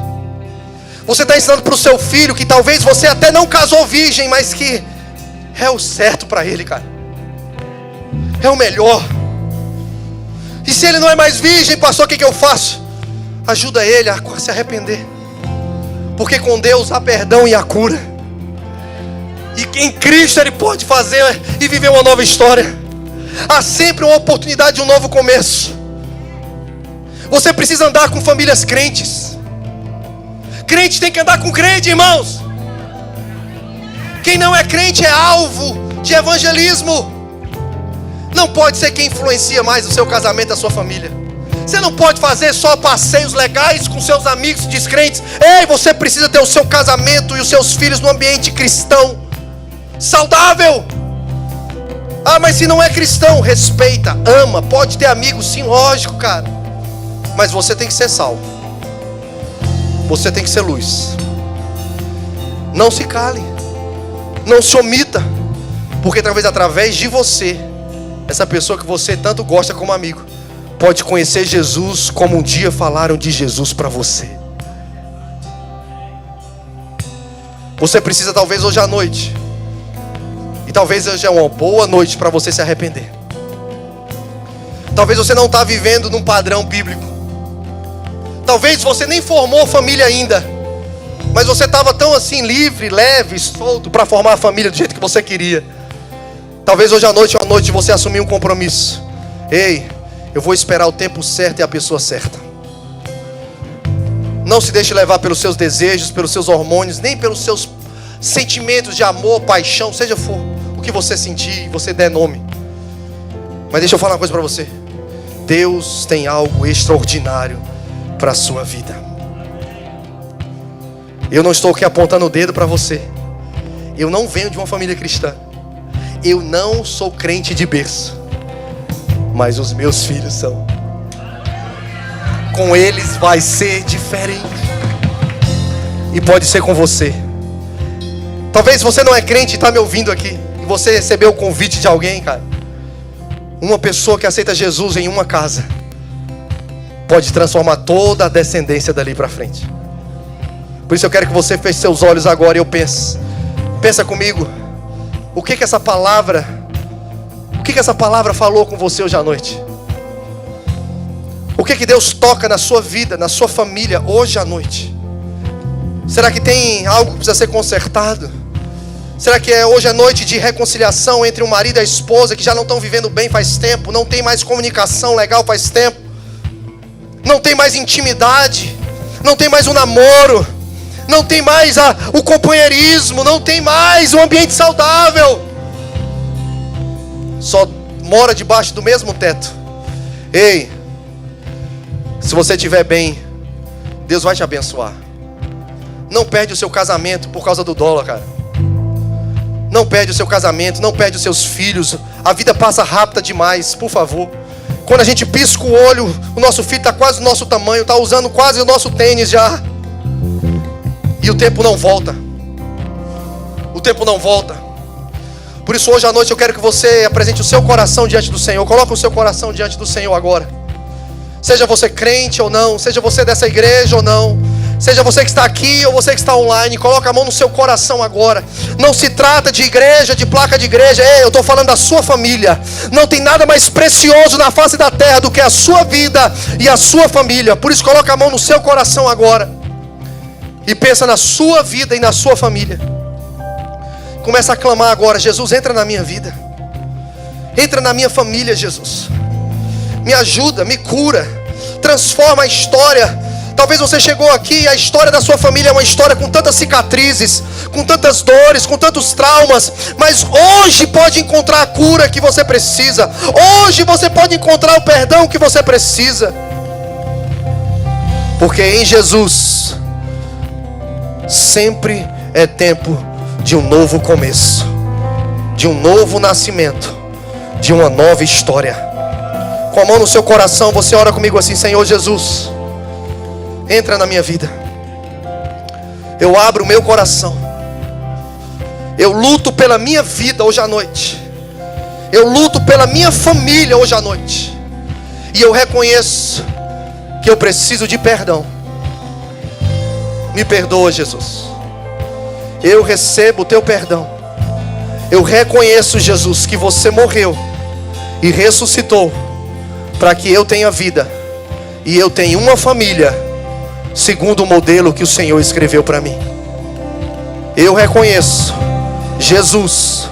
[SPEAKER 1] Você está ensinando para o seu filho que talvez você até não casou virgem, mas que é o certo para ele, cara. É o melhor. E se ele não é mais virgem, pastor, o que eu faço? Ajuda ele a se arrepender. Porque com Deus há perdão e há cura. E em Cristo Ele pode fazer e viver uma nova história. Há sempre uma oportunidade de um novo começo. Você precisa andar com famílias crentes. Crente tem que andar com crente, irmãos. Quem não é crente é alvo de evangelismo. Não pode ser quem influencia mais o seu casamento, a sua família. Você não pode fazer só passeios legais com seus amigos descrentes. Ei, você precisa ter o seu casamento e os seus filhos no ambiente cristão, saudável. Ah, mas se não é cristão, respeita, ama, pode ter amigos, sim, lógico, cara. Mas você tem que ser sal. Você tem que ser luz. Não se cale. Não se omita, porque talvez através de você, essa pessoa que você tanto gosta como amigo, pode conhecer Jesus como um dia falaram de Jesus para você. Você precisa talvez hoje à noite, e talvez hoje é uma boa noite para você se arrepender. Talvez você não está vivendo num padrão bíblico. Talvez você nem formou família ainda, mas você estava tão assim livre, leve, solto para formar a família do jeito que você queria. Talvez hoje à noite é uma noite de você assumir um compromisso. Ei, eu vou esperar o tempo certo e a pessoa certa. Não se deixe levar pelos seus desejos, pelos seus hormônios, nem pelos seus sentimentos de amor, paixão, seja for o que você sentir, você der nome. Mas deixa eu falar uma coisa para você. Deus tem algo extraordinário para a sua vida. Eu não estou aqui apontando o dedo para você. Eu não venho de uma família cristã. Eu não sou crente de berço. Mas os meus filhos são. Com eles vai ser diferente. E pode ser com você. Talvez você não é crente e está me ouvindo aqui, e você recebeu o convite de alguém, cara. Uma pessoa que aceita Jesus em uma casa pode transformar toda a descendência dali para frente. Por isso eu quero que você feche seus olhos agora e eu pense. Pensa comigo. O que essa palavra falou com você hoje à noite? O que Deus toca na sua vida, na sua família hoje à noite? Será que tem algo que precisa ser consertado? Será que hoje é noite de reconciliação entre o marido e a esposa que já não estão vivendo bem faz tempo? Não tem mais comunicação legal faz tempo? Não tem mais intimidade? Não tem mais um namoro? Não tem mais o companheirismo? Não tem mais um ambiente saudável? Só mora debaixo do mesmo teto. Ei, se você estiver bem, Deus vai te abençoar. Não perde o seu casamento por causa do dólar, cara. Não perde o seu casamento, não perde os seus filhos. A vida passa rápida demais, por favor. Quando a gente pisca o olho, o nosso filho está quase do nosso tamanho, está usando quase o nosso tênis já. E o tempo não volta. O tempo não volta. Por isso hoje à noite eu quero que você apresente o seu coração diante do Senhor. Coloque o seu coração diante do Senhor agora. Seja você crente ou não, seja você dessa igreja ou não, seja você que está aqui ou você que está online, coloca a mão no seu coração agora. Não se trata de igreja, de placa de igreja. Ei, eu estou falando da sua família. Não tem nada mais precioso na face da terra do que a sua vida e a sua família. Por isso coloca a mão no seu coração agora e pensa na sua vida e na sua família. Começa a clamar agora: Jesus, entra na minha vida, entra na minha família, Jesus. Me ajuda, me cura, transforma a história. Talvez você chegou aqui e a história da sua família é uma história com tantas cicatrizes, com tantas dores, com tantos traumas. Mas hoje pode encontrar a cura que você precisa. Hoje você pode encontrar o perdão que você precisa. Porque em Jesus sempre é tempo de um novo começo, de um novo nascimento, de uma nova história. Com a mão no seu coração, você ora comigo assim: Senhor Jesus, entra na minha vida. Eu abro o meu coração. Eu luto pela minha vida hoje à noite. Eu luto pela minha família hoje à noite. E eu reconheço que eu preciso de perdão. Me perdoa, Jesus. Eu recebo o teu perdão. Eu reconheço, Jesus, que você morreu e ressuscitou para que eu tenha vida e eu tenha uma família segundo o modelo que o Senhor escreveu para mim. Eu reconheço Jesus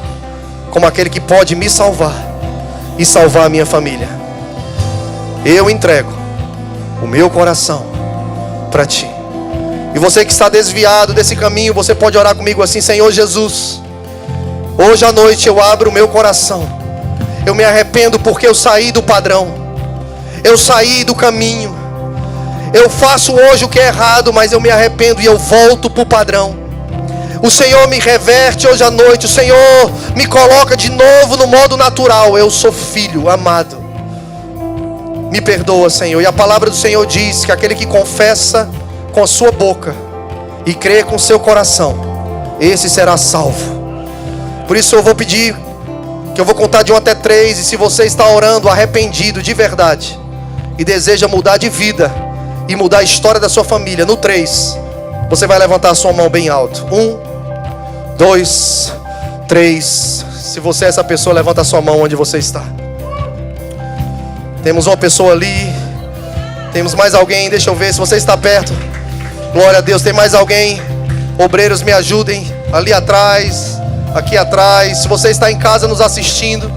[SPEAKER 1] como aquele que pode me salvar e salvar a minha família. Eu entrego o meu coração para ti. E você que está desviado desse caminho, você pode orar comigo assim: Senhor Jesus, hoje à noite eu abro o meu coração. Eu me arrependo porque eu saí do padrão. Eu saí do caminho. Eu faço hoje o que é errado, mas eu me arrependo e eu volto para o padrão. O Senhor me reverte hoje à noite. O Senhor me coloca de novo no modo natural. Eu sou filho amado. Me perdoa, Senhor. E a palavra do Senhor diz que aquele que confessa com a sua boca e crê com seu coração, esse será salvo. Por isso eu vou pedir que eu vou contar de 1 até 3. E se você está orando arrependido de verdade e deseja mudar de vida e mudar a história da sua família, no 3, você vai levantar a sua mão bem alto. 1, 2, 3. Se você é essa pessoa, levanta a sua mão onde você está. Temos uma pessoa ali. Temos mais alguém? Deixa eu ver se você está perto. Glória a Deus. Tem mais alguém? Obreiros, me ajudem. Ali atrás, aqui atrás. Se você está em casa nos assistindo,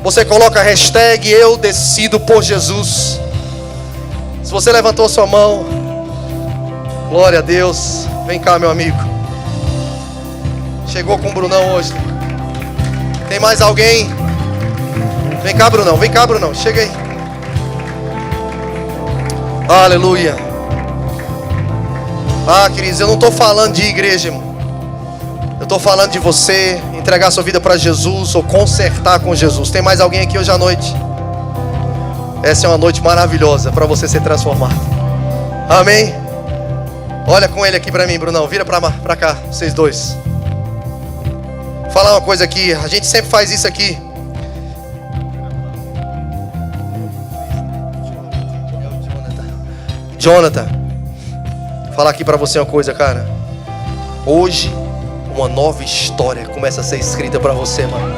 [SPEAKER 1] você coloca a hashtag Eu Decido por Jesus. Se você levantou sua mão, glória a Deus. Vem cá, meu amigo. Chegou com o Brunão hoje. Tem mais alguém? Vem cá, Brunão. Vem cá, Brunão. Chega aí. Aleluia. Ah, queridos, eu não estou falando de igreja, irmão. Eu estou falando de você entregar sua vida para Jesus ou consertar com Jesus. Tem mais alguém aqui hoje à noite? Essa é uma noite maravilhosa para você ser transformado. Amém? Olha com ele aqui para mim, Brunão. Vira para cá, vocês dois. Vou falar uma coisa aqui. A gente sempre faz isso aqui. Jonathan, vou falar aqui para você uma coisa, cara. Hoje uma nova história começa a ser escrita para você, mano.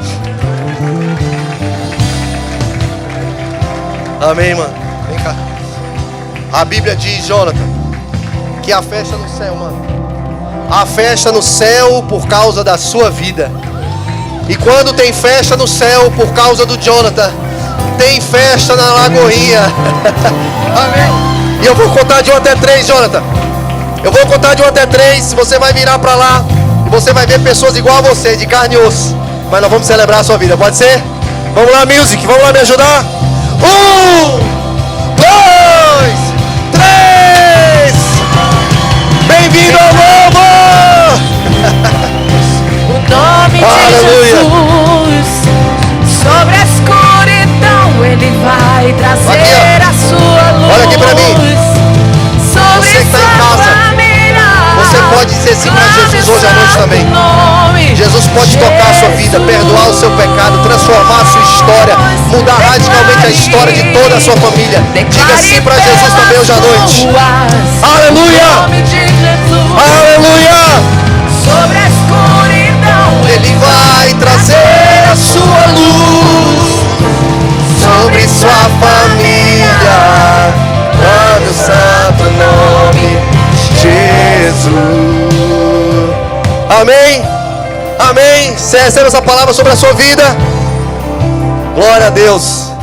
[SPEAKER 1] Amém, mano. Vem cá. A Bíblia diz, Jonathan, que há festa no céu, mano. Há festa no céu por causa da sua vida. E quando tem festa no céu por causa do Jonathan, tem festa na Lagoinha. Amém. E eu vou contar de 1 até 3, Jonathan. Eu vou contar de 1 até 3. Você vai virar pra lá e você vai ver pessoas igual a você, de carne e osso. Mas nós vamos celebrar a sua vida, pode ser? Vamos lá, music, vamos lá me ajudar? 1, 2, 3. Bem-vindo ao novo!
[SPEAKER 2] O nome de Jesus sobre a escuridão, Ele vai trazer a sua luz.
[SPEAKER 1] Olha aqui pra mim.
[SPEAKER 2] Sobre
[SPEAKER 1] você que está em casa, você pode dizer sim para Jesus hoje à noite também. Jesus pode tocar a sua vida, perdoar o seu pecado, transformar a sua história, mudar radicalmente a história de toda a sua família. Diga sim para Jesus também hoje à noite. Aleluia! Aleluia!
[SPEAKER 2] Sobre a escuridão,
[SPEAKER 1] Ele vai trazer a sua luz sobre sua família. Ame o santo nome Jesus. Amém. Amém. Você recebe essa palavra sobre a sua vida? Glória a Deus.